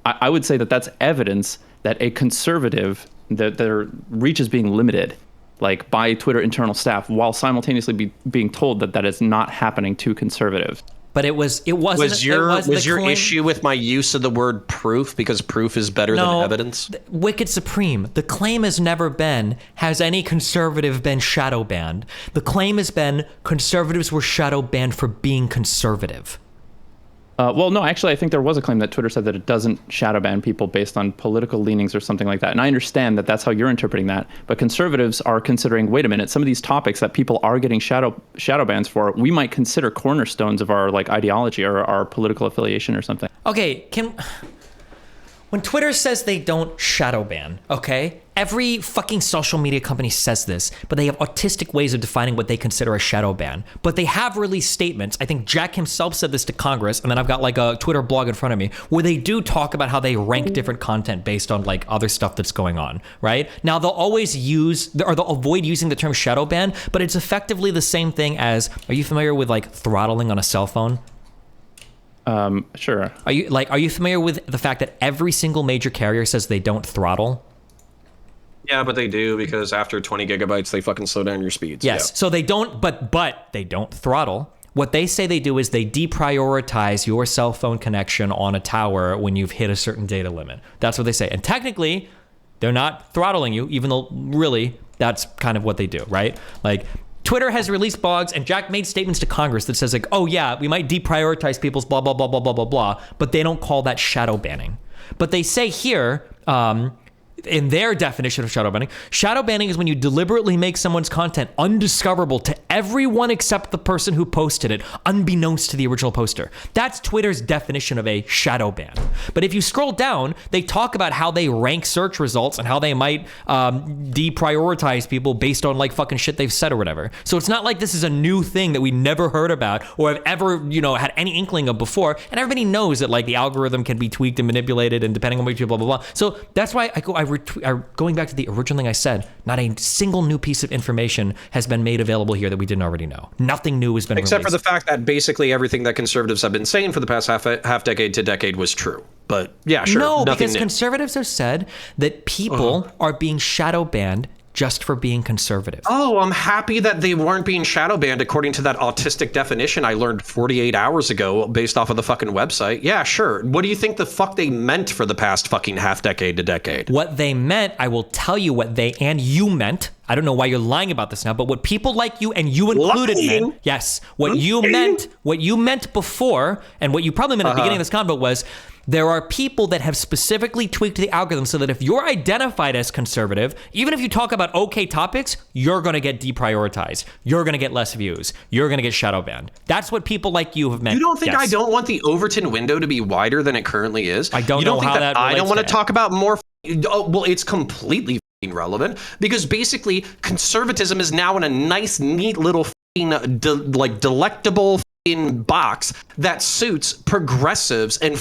I would say that that's evidence that a conservative, that their reach is being limited, like by Twitter internal staff, while simultaneously being told that that is not happening to conservatives. But it wasn't. Was your claim. issue with my use of the word proof because proof is better than evidence? Wicked Supreme. The claim has never been, has any conservative been shadow banned? The claim has been conservatives were shadow banned for being conservative. Well, no, actually, I think there was a claim that Twitter said that it doesn't shadow ban people based on political leanings or something like that. And I understand that that's how you're interpreting that. But conservatives are considering, wait a minute, some of these topics that people are getting shadow bans for, we might consider cornerstones of our like ideology or our political affiliation or something. Okay, when Twitter says they don't shadow ban, okay? Every fucking social media company says this, but they have autistic ways of defining what they consider a shadow ban. But they have released statements. I think Jack himself said this to Congress, and then I've got like a Twitter blog in front of me where they do talk about how they rank different content based on like other stuff that's going on, right? Now they'll always they'll avoid using the term shadow ban, but it's effectively the same thing as, are you familiar with like throttling on a cell phone? Sure. Are you familiar with the fact that every single major carrier says they don't throttle? Yeah, but they do, because after 20 gigabytes, they fucking slow down your speeds. Yes. Yeah. So they don't, but they don't throttle. What they say they do is they deprioritize your cell phone connection on a tower when you've hit a certain data limit. That's what they say. And technically, they're not throttling you, even though really that's kind of what they do, right? Like, Twitter has released blogs, and Jack made statements to Congress that says like, oh yeah, we might deprioritize people's blah, blah, blah, blah, blah, blah, blah, but they don't call that shadow banning. But they say here, in their definition of shadow banning is when you deliberately make someone's content undiscoverable to everyone except the person who posted it, unbeknownst to the original poster. That's Twitter's definition of a shadow ban. But if you scroll down, they talk about how they rank search results and how they might deprioritize people based on like fucking shit they've said or whatever. So it's not like this is a new thing that we never heard about or have ever, had any inkling of before. And everybody knows that like the algorithm can be tweaked and manipulated and depending on what you blah, blah, blah. So that's why going back to the original thing I said, not a single new piece of information has been made available here that we didn't already know. Nothing new has been Except released. for the fact that basically everything that conservatives have been saying for the past half decade to decade was true. But yeah, sure. No, because new. Conservatives have said that people are being shadow banned just for being conservative. Oh, I'm happy that they weren't being shadow banned according to that autistic definition I learned 48 hours ago based off of the fucking website. Yeah, sure. What do you think the fuck they meant for the past fucking half decade to decade? What they meant, I will tell you what they and you meant. I don't know why you're lying about this now, but what people like you and you included meant, yes, what you meant before, and what you probably meant at the beginning of this convo was, there are people that have specifically tweaked the algorithm so that if you're identified as conservative, even if you talk about okay topics, you're going to get deprioritized. You're going to get less views. You're going to get shadow banned. That's what people like you have meant. You don't think yes. I don't want the Overton window to be wider than it currently is? I don't know how that I don't want to relates talk about more. Oh, well, it's completely relevant because basically conservatism is now in a nice, neat little delectable box that suits progressives and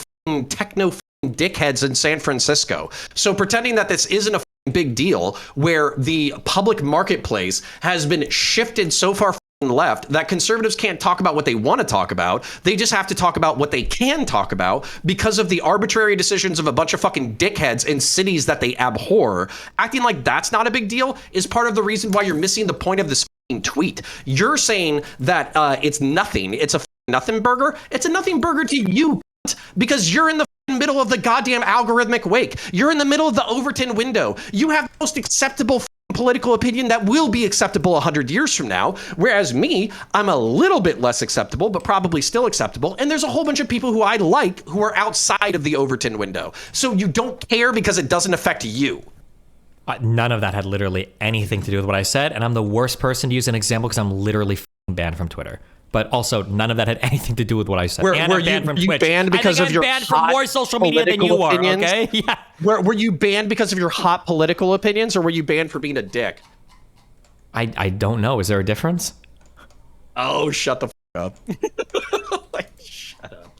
techno dickheads in San Francisco. So pretending that this isn't a big deal where the public marketplace has been shifted so far left that conservatives can't talk about what they want to talk about. They just have to talk about what they can talk about because of the arbitrary decisions of a bunch of fucking dickheads in cities that they abhor. Acting like that's not a big deal is part of the reason why you're missing the point of this tweet. You're saying that it's nothing. It's a nothing burger. It's a nothing burger to you because you're in the middle of the goddamn algorithmic wake. You're in the middle of the Overton window. You have the most acceptable political opinion that will be acceptable 100 years from now, whereas me, I'm a little bit less acceptable, but probably still acceptable, and there's a whole bunch of people who I like who are outside of the Overton window. So you don't care because it doesn't affect you. None of that had literally anything to do with what I said, and I'm the worst person to use an example because I'm literally banned from Twitter. But also, none of that had anything to do with what I said. Were I'm banned from Twitch. Banned because of your banned from more social media than you are, opinions? okay? Yeah. Were you banned because of your hot political opinions, or were you banned for being a dick? I don't know. Is there a difference? Oh, shut the up. Shut up.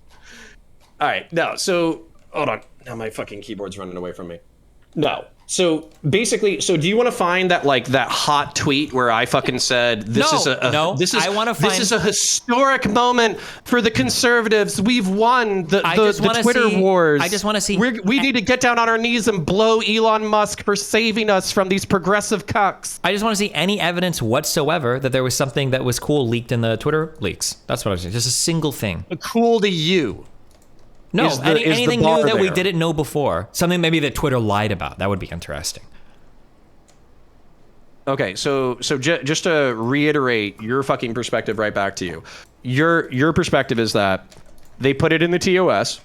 All right, no, so, hold on. Now my fucking keyboard's running away from me. No. So basically, do you want to find that like that hot tweet where I fucking said this is I want to find this is a historic moment for the conservatives. We've won the Twitter wars. I just want to see. We need to get down on our knees and blow Elon Musk for saving us from these progressive cucks. I just want to see any evidence whatsoever that there was something that was cool leaked in the Twitter leaks. That's what I was saying. Just a single thing. Cool to you. No, anything new that we there. didn't know before. Something maybe that Twitter lied about. That would be interesting. Okay, so just to reiterate your fucking perspective right back to you. Your perspective is that they put it in the TOS.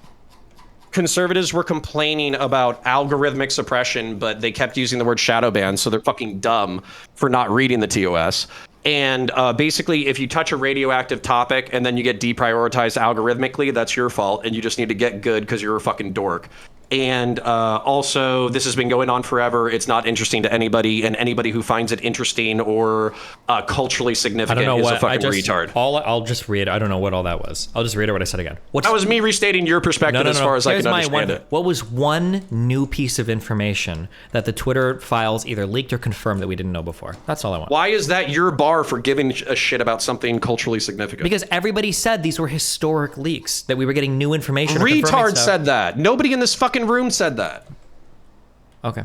Conservatives were complaining about algorithmic suppression, but they kept using the word shadow ban, so they're fucking dumb for not reading the TOS. And basically, if you touch a radioactive topic and then you get deprioritized algorithmically, that's your fault, and you just need to get good because you're a fucking dork. And also, this has been going on forever. It's not interesting to anybody, and anybody who finds it interesting or culturally significant is a fucking retard. I'll just read. I don't know what all that was. I'll just read what I said again. That was me restating your perspective as far as I can understand it. What was one new piece of information that the Twitter files either leaked or confirmed that we didn't know before? That's all I want. Why is that your bar for giving a shit about something culturally significant? Because everybody said these were historic leaks, that we were getting new information. Retard said that. Nobody in this fucking room said that. Okay.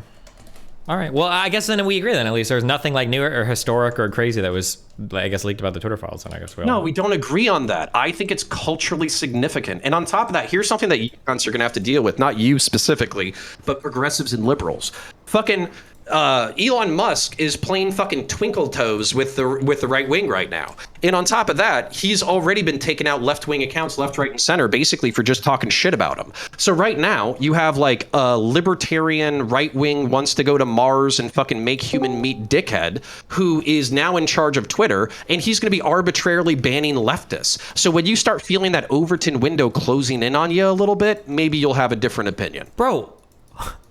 All right. Well, I guess then we agree then. At least there's nothing like new or historic or crazy that was, I guess, leaked about the Twitter files. And I guess we don't agree on that. I think it's culturally significant. And on top of that, here's something that you guys are going to have to deal with. Not you specifically, but progressives and liberals. Fucking Elon Musk is playing fucking twinkle toes with the right wing right now. And on top of that, he's already been taking out left wing accounts left, right, and center basically for just talking shit about him. So right now you have like a libertarian right wing wants to go to Mars and fucking make human meat dickhead who is now in charge of Twitter, and he's going to be arbitrarily banning leftists. So when you start feeling that Overton window closing in on you a little bit, maybe you'll have a different opinion. Bro,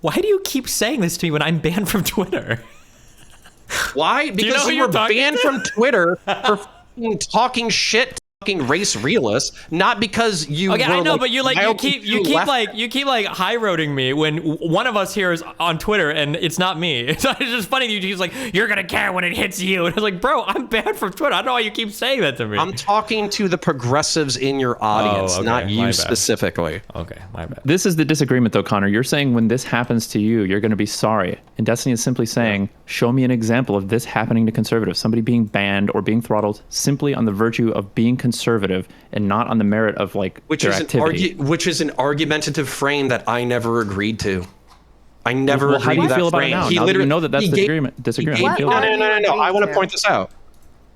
why do you keep saying this to me when I'm banned from Twitter? Why? Because you were banned from Twitter for talking shit, fucking race realists, not because you. Okay, were, I know, like, but you keep high roading me when one of us here is on Twitter and it's not me. It's just funny that you keep like, you're gonna care when it hits you, and I was like, bro, I'm banned from Twitter. I don't know why you keep saying that to me. I'm talking to the progressives in your audience, not you specifically. Okay, my bad. This is the disagreement, though, Connor. You're saying when this happens to you, you're going to be sorry. And Destiny is simply saying, show me an example of this happening to conservatives. Somebody being banned or being throttled simply on the virtue of being conservative and not on the merit of like their activity. Which is an argumentative frame that I never agreed to. I never agreed to that frame. How do you feel about it now? Now that you know that that's the disagreement. No. I want to point this out.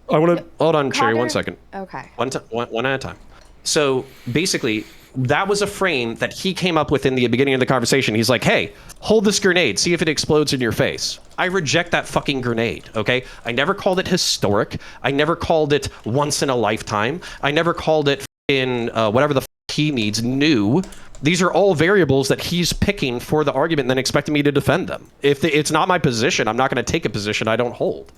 Hold on, Sherry, 1 second. Okay. One at a time. So basically, that was a frame that he came up with in the beginning of the conversation. He's like, hey, hold this grenade, see if it explodes in your face. I reject that fucking grenade, okay? I never called it historic. I never called it once in a lifetime. I never called it in whatever the he needs new. These are all variables that he's picking for the argument and then expecting me to defend them. If it's not my position, I'm not going to take a position I don't hold.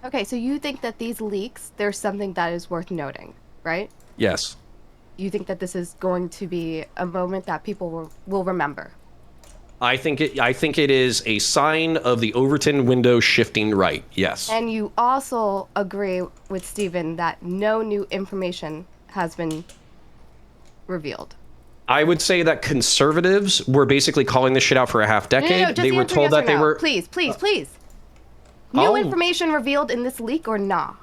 Okay, so you think that these leaks, there's something that is worth noting, right? Yes. You think that this is going to be a moment that people will remember? I think it is a sign of the Overton window shifting right. Yes. And you also agree with Stephen that no new information has been revealed. I would say that conservatives were basically calling this shit out for a half decade. No, just they were answer told yes that or they no. were. Please. New information revealed in this leak or nah?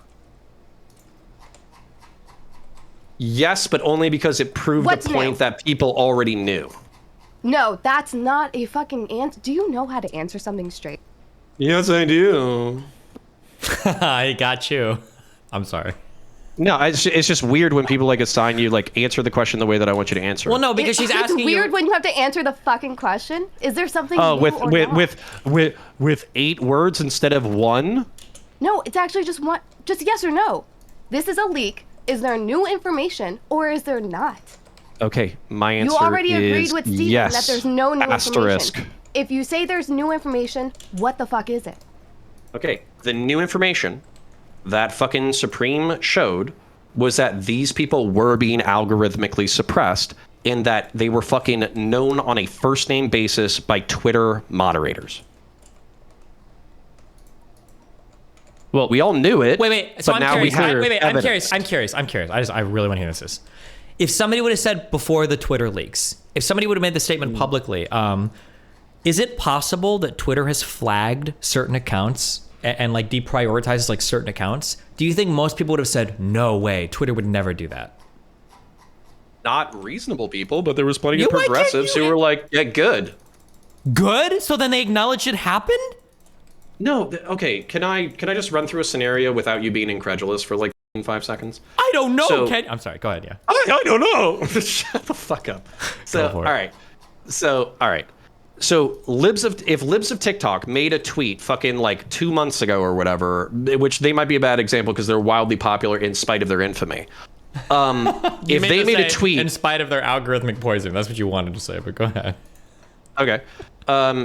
Yes, but only because it proved What's the point new? that people already knew. No, that's not a fucking answer. Do you know how to answer something straight? Yes, I do. I got you. I'm sorry. No, it's just weird when people like assign you like answer the question the way that I want you to answer. Well, no, because she's asking you. It's weird when you have to answer the fucking question. Is there something new with 8 words instead of 1? No, it's actually just one. Just yes or no. This is a leak. Is there new information or is there not? Okay, my answer is you already agreed with Stephen yes, that there's no new asterisk. information. If you say there's new information, what the fuck is it? Okay, the new information that fucking Supreme showed was that these people were being algorithmically suppressed in that they were fucking known on a first name basis by Twitter moderators. Well, we all knew it. Wait. So but I'm now curious. we have I'm curious. I really want to hear this. If somebody would have said before the Twitter leaks, if somebody would have made the statement publicly, is it possible that Twitter has flagged certain accounts and like deprioritizes like certain accounts? Do you think most people would have said, no way, Twitter would never do that? Not reasonable people, but there was plenty of progressives who were like, yeah, good. Good? So then they acknowledged it happened? No, okay, can I just run through a scenario without you being incredulous for like 5 seconds? I don't know, So- I'm sorry, go ahead, yeah. I don't know. Shut the fuck up. So, Go for it. all right. So if libs of TikTok made a tweet fucking like 2 months ago or whatever, which they might be a bad example because they're wildly popular in spite of their infamy. If they made a tweet in spite of their algorithmic poisoning, that's what you wanted to say, but go ahead. Okay.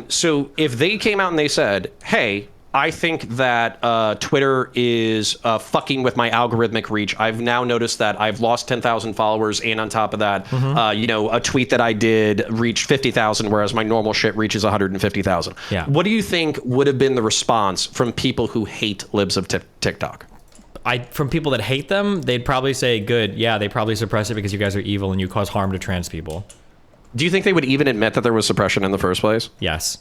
So if they came out and they said, hey, I think that Twitter is fucking with my algorithmic reach. I've now noticed that I've lost 10,000 followers, and on top of that, a tweet that I did reached 50,000, whereas my normal shit reaches 150,000. Yeah. What do you think would have been the response from people who hate libs of TikTok? From people that hate them, they'd probably say, good, yeah, they probably suppress it because you guys are evil and you cause harm to trans people. Do you think they would even admit that there was suppression in the first place? Yes.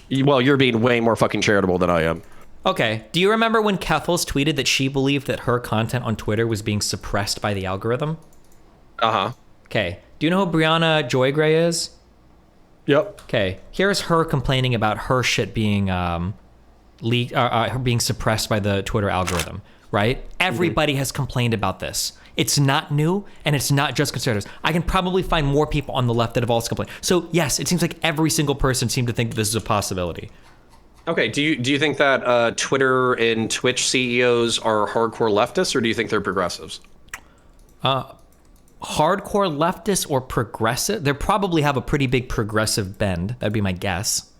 Well, you're being way more fucking charitable than I am. Okay. Do you remember when Keffels tweeted that she believed that her content on Twitter was being suppressed by the algorithm? Uh-huh. Okay. Do you know who Brianna Joy Gray is? Yep. Okay. Here's her complaining about her shit being leaked, her being suppressed by the Twitter algorithm, right? Everybody has complained about this. It's not new, and it's not just conservatives. I can probably find more people on the left that have also complained. So yes, it seems like every single person seemed to think that this is a possibility. Okay, do you think that Twitter and Twitch CEOs are hardcore leftists, or do you think they're progressives? Hardcore leftists or progressive? They probably have a pretty big progressive bend. That'd be my guess.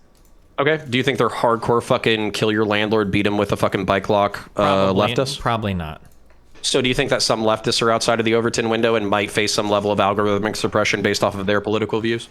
Okay, do you think they're hardcore fucking kill your landlord, beat him with a fucking bike lock leftists? Probably not. So do you think that some leftists are outside of the Overton window and might face some level of algorithmic suppression based off of their political views?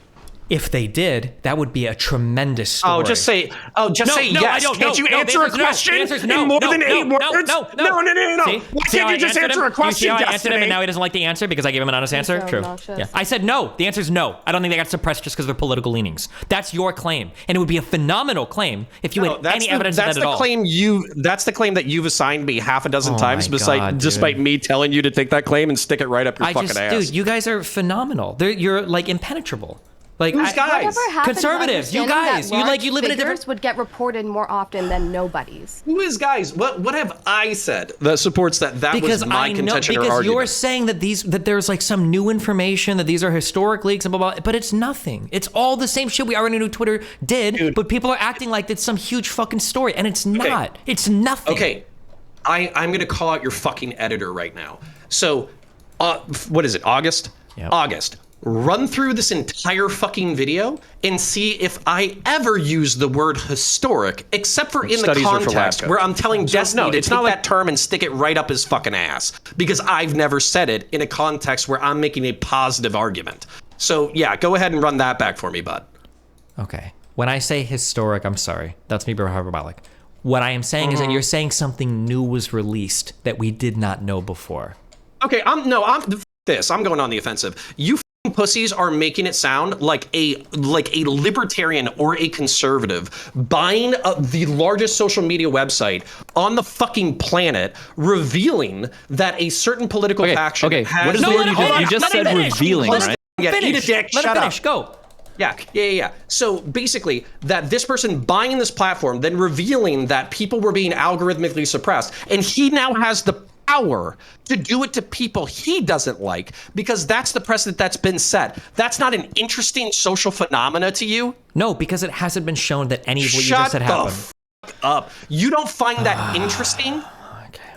If they did, that would be a tremendous story. Oh, just say yes. I don't. Can't you answer a question in more than 8 words? No. See? Why can't you just answer a question? You see how I answered him and now he doesn't like the answer because I gave him an honest answer? so True. obnoxious. Yeah. I said no. The answer is no. I don't think they got suppressed just because of their political leanings. That's your claim. And it would be a phenomenal claim if you had any evidence of that at all. That's the claim that you've assigned me half a dozen times, God, despite me telling you to take that claim and stick it right up your fucking ass. Dude, you guys are phenomenal. You're like impenetrable. Like Who's guys? Whatever happened to Conservatives, you understanding guys, that you live in a large different. figures would get reported more often than nobodies. Who is guys? What have I said that supports that Because was my I know, contention or because argument? you're saying that that there's like some new information, that these are historic leaks and blah blah, but it's nothing. It's all the same shit we already knew Twitter did, Dude. but people are acting like it's some huge fucking story, and it's not. It's nothing. Okay, I'm gonna call out your fucking editor right now. So, what is it? August? Yep. August. Run through this entire fucking video and see if I ever use the word historic, except for in the Studies are for context wacko. where I'm telling Destiny to it's take not that term and stick it right up his fucking ass. Because I've never said it in a context where I'm making a positive argument. So yeah, go ahead and run that back for me, bud. Okay. When I say historic, I'm sorry. That's me being hyperbolic. What I am saying is that you're saying something new was released that we did not know before. Okay, I'm going on the offensive. You pussies are making it sound like a libertarian or a conservative buying the largest social media website on the fucking planet, revealing that a certain political faction has... What is the word you just... You just said revealing, right? Yeah, eat a dick, Let shut him finish. up. Go. Yeah. So basically, that this person buying this platform, then revealing that people were being algorithmically suppressed, and he now has the power to do it to people he doesn't like, because that's the precedent that's been set. That's not an interesting social phenomena to you? No, because it hasn't been shown that any of what you just said happened. Shut the fuck up. You don't find that interesting? Okay.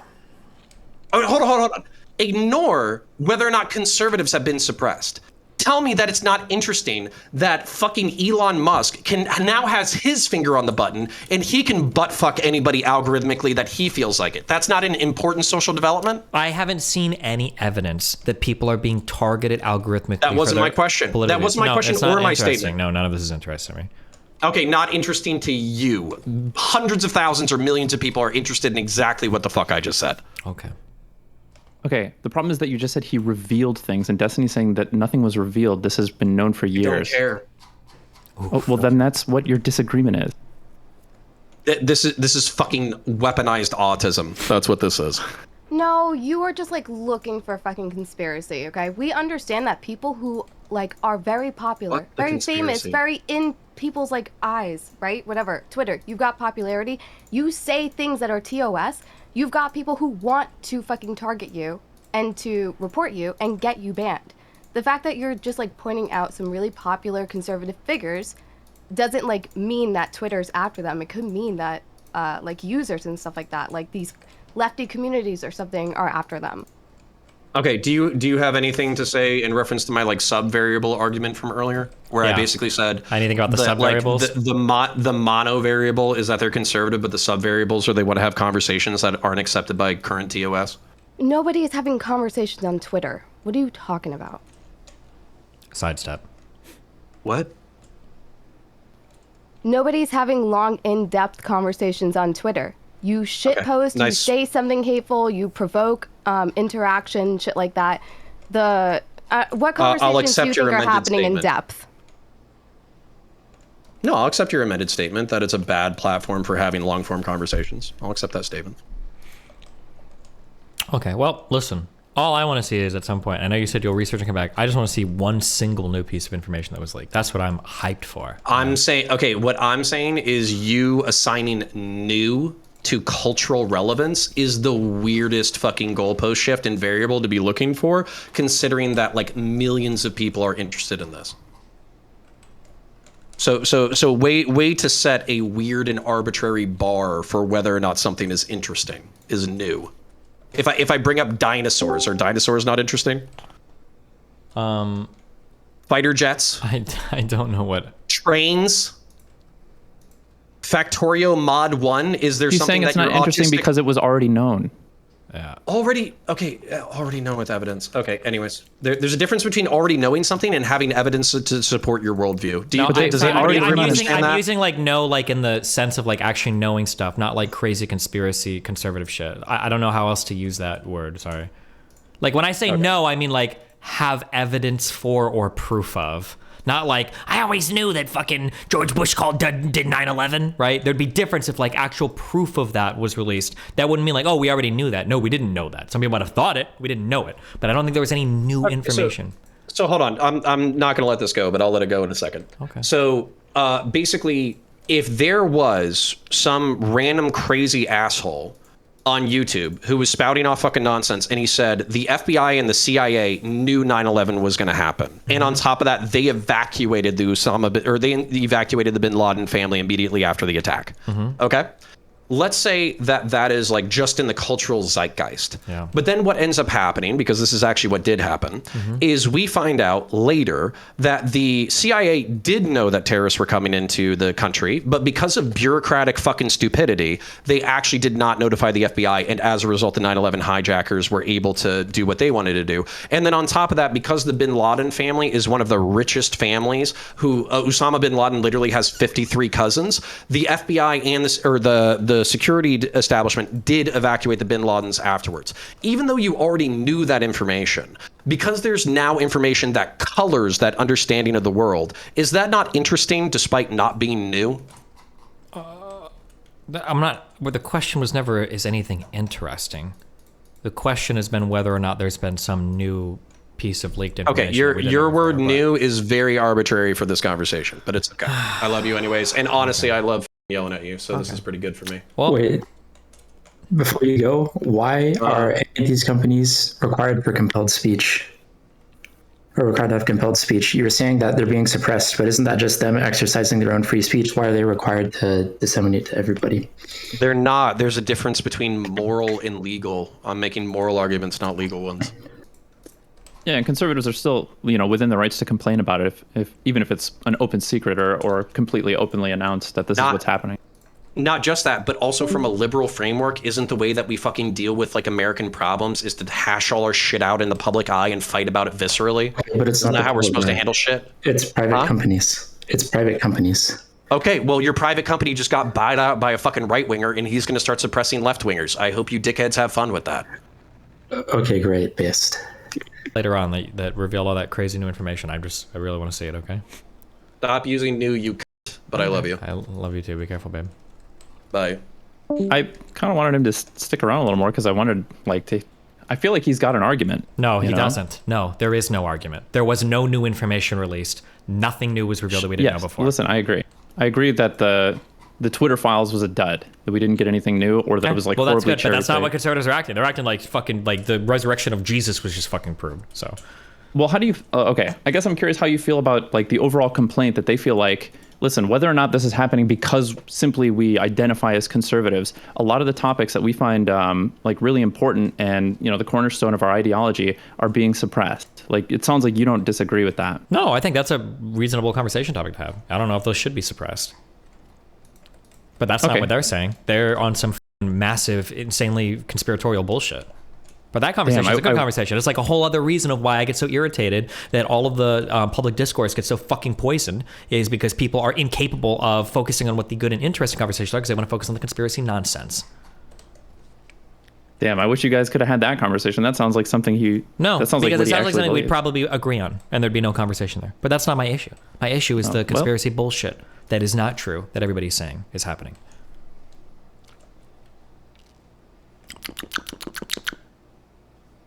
Oh, hold on. Ignore whether or not conservatives have been suppressed. tell me that it's not interesting that fucking Elon Musk now has his finger on the button and he can butt fuck anybody algorithmically that he feels like it. That's not an important social development? I haven't seen any evidence that people are being targeted algorithmically. That wasn't my question. That wasn't my question or my statement. No, none of this is interesting to me. Okay, not interesting to you. Hundreds of thousands or millions of people are interested in exactly what the fuck I just said. Okay. Okay, the problem is that you just said he revealed things, and Destiny's saying that nothing was revealed. This has been known for years. Don't care. Oh, well, then that's what your disagreement is. This is fucking weaponized autism. That's what this is. No, you are just like looking for a fucking conspiracy, okay? We understand that people who like are very popular, very famous, very in people's like eyes, right? Whatever. Twitter, you've got popularity. You say things that are TOS. You've got people who want to fucking target you and to report you and get you banned. The fact that you're just like pointing out some really popular conservative figures doesn't like mean that Twitter's after them. It could mean that like users and stuff like that, like these lefty communities or something are after them. Okay, do you have anything to say in reference to my like sub-variable argument from earlier, where I basically said anything about the sub-variables? Like, the mono variable is that they're conservative, but the sub-variables are they want to have conversations that aren't accepted by current TOS? Nobody is having conversations on Twitter. What are you talking about? Sidestep. What? Nobody's having long, in-depth conversations on Twitter. You shitpost, you say something hateful, you provoke interaction, shit like that. What conversations do you think are happening in depth? No, I'll accept your amended statement that it's a bad platform for having long-form conversations. I'll accept that statement. Okay, well, listen. All I want to see is at some point, I know you said you'll research and come back. I just want to see one single new piece of information that was leaked. That's what I'm hyped for. I'm saying, okay, what I'm saying is you assigning new to cultural relevance is the weirdest fucking goalpost shift and variable to be looking for, considering that like millions of people are interested in this. So way to set a weird and arbitrary bar for whether or not something is interesting is new. If I bring up dinosaurs, are dinosaurs not interesting? Fighter jets? I don't know what. Trains? Factorio Mod 1? Is there He's something saying it's that not interesting because it was already known. Yeah. Already known with evidence. Okay, anyways. There's a difference between already knowing something and having evidence to support your worldview. I'm using like no like in the sense of like actually knowing stuff, not like crazy conspiracy conservative shit. I don't know how else to use that word, sorry. Like when I say no, I mean like have evidence for or proof of. Not like, I always knew that fucking George Bush did 9/11, right? There'd be difference if like actual proof of that was released. That wouldn't mean like, oh, we already knew that. No, we didn't know that. Some people might have thought it. We didn't know it. But I don't think there was any new information. So hold on. I'm not going to let this go, but I'll let it go in a second. Okay. So basically, if there was some random crazy asshole on YouTube who was spouting off fucking nonsense, and he said the FBI and the CIA knew 9/11 was going to happen, and on top of that, they evacuated the evacuated the Bin Laden family immediately after the attack. Okay. Let's say that is like just in the cultural zeitgeist. Yeah. But then what ends up happening, because this is actually what did happen, is we find out later that the CIA did know that terrorists were coming into the country, but because of bureaucratic fucking stupidity, they actually did not notify the FBI, and as a result, the 9/11 hijackers were able to do what they wanted to do. And then on top of that, because the Bin Laden family is one of the richest families, who Osama bin Laden literally has 53 cousins, the FBI and the security establishment did evacuate the bin Ladens afterwards. Even though you already knew that information, because there's now information that colors that understanding of the world, is that not interesting despite not being new? I'm not, well, the question was never, is anything interesting? The question has been whether or not there's been some new piece of leaked information. Okay, your word new is very arbitrary for this conversation, but it's okay. I love you anyways. And honestly, I love yelling at you, so this is pretty good for me. Well, wait, before you go, why are any of these companies required for compelled speech, or required to have compelled speech? You were saying that they're being suppressed, but isn't that just them exercising their own free speech? Why are they required to disseminate to everybody? They're not. There's a difference between moral and legal. I'm making moral arguments, not legal ones. Yeah, and conservatives are still, within the rights to complain about it, if even if it's an open secret or completely openly announced that this is what's happening. Not just that, but also from a liberal framework, isn't the way that we fucking deal with like American problems is to hash all our shit out in the public eye and fight about it viscerally? But it's not not how we're supposed to handle shit. It's private companies. It's private companies. Okay, well, your private company just got bought out by a fucking right-winger, and he's going to start suppressing left-wingers. I hope you dickheads have fun with that. Okay, great, based. Later on, that reveal all that crazy new information. I really want to see it. Okay. Stop using new, you cunt, but I love you. I love you too. Be careful, babe. Bye. I kind of wanted him to stick around a little more because I wanted I feel like he's got an argument. No, he doesn't. No, there is no argument. There was no new information released. Nothing new was revealed that we didn't know before. Listen, I agree. I agree that the Twitter files was a dud, that we didn't get anything new, or that it was well, that's good, but that's not cherry-picked. what conservatives are acting. They're acting like fucking like the resurrection of Jesus was just fucking proved. So, well, how do you? Okay, I guess I'm curious how you feel about like the overall complaint that they feel like. Listen, whether or not this is happening because simply we identify as conservatives, a lot of the topics that we find like really important and the cornerstone of our ideology are being suppressed. Like it sounds like you don't disagree with that. No, I think that's a reasonable conversation topic to have. I don't know if those should be suppressed, but that's not what they're saying. They're on some massive, insanely conspiratorial bullshit. But that conversation is a good conversation. It's like a whole other reason of why I get so irritated that all of the public discourse gets so fucking poisoned is because people are incapable of focusing on what the good and interesting conversations are because they want to focus on the conspiracy nonsense. Damn, I wish you guys could have had that conversation. That sounds like something it sounds like something we'd probably agree on and there'd be no conversation there. But that's not my issue. My issue is the conspiracy bullshit that is not true that everybody's saying is happening.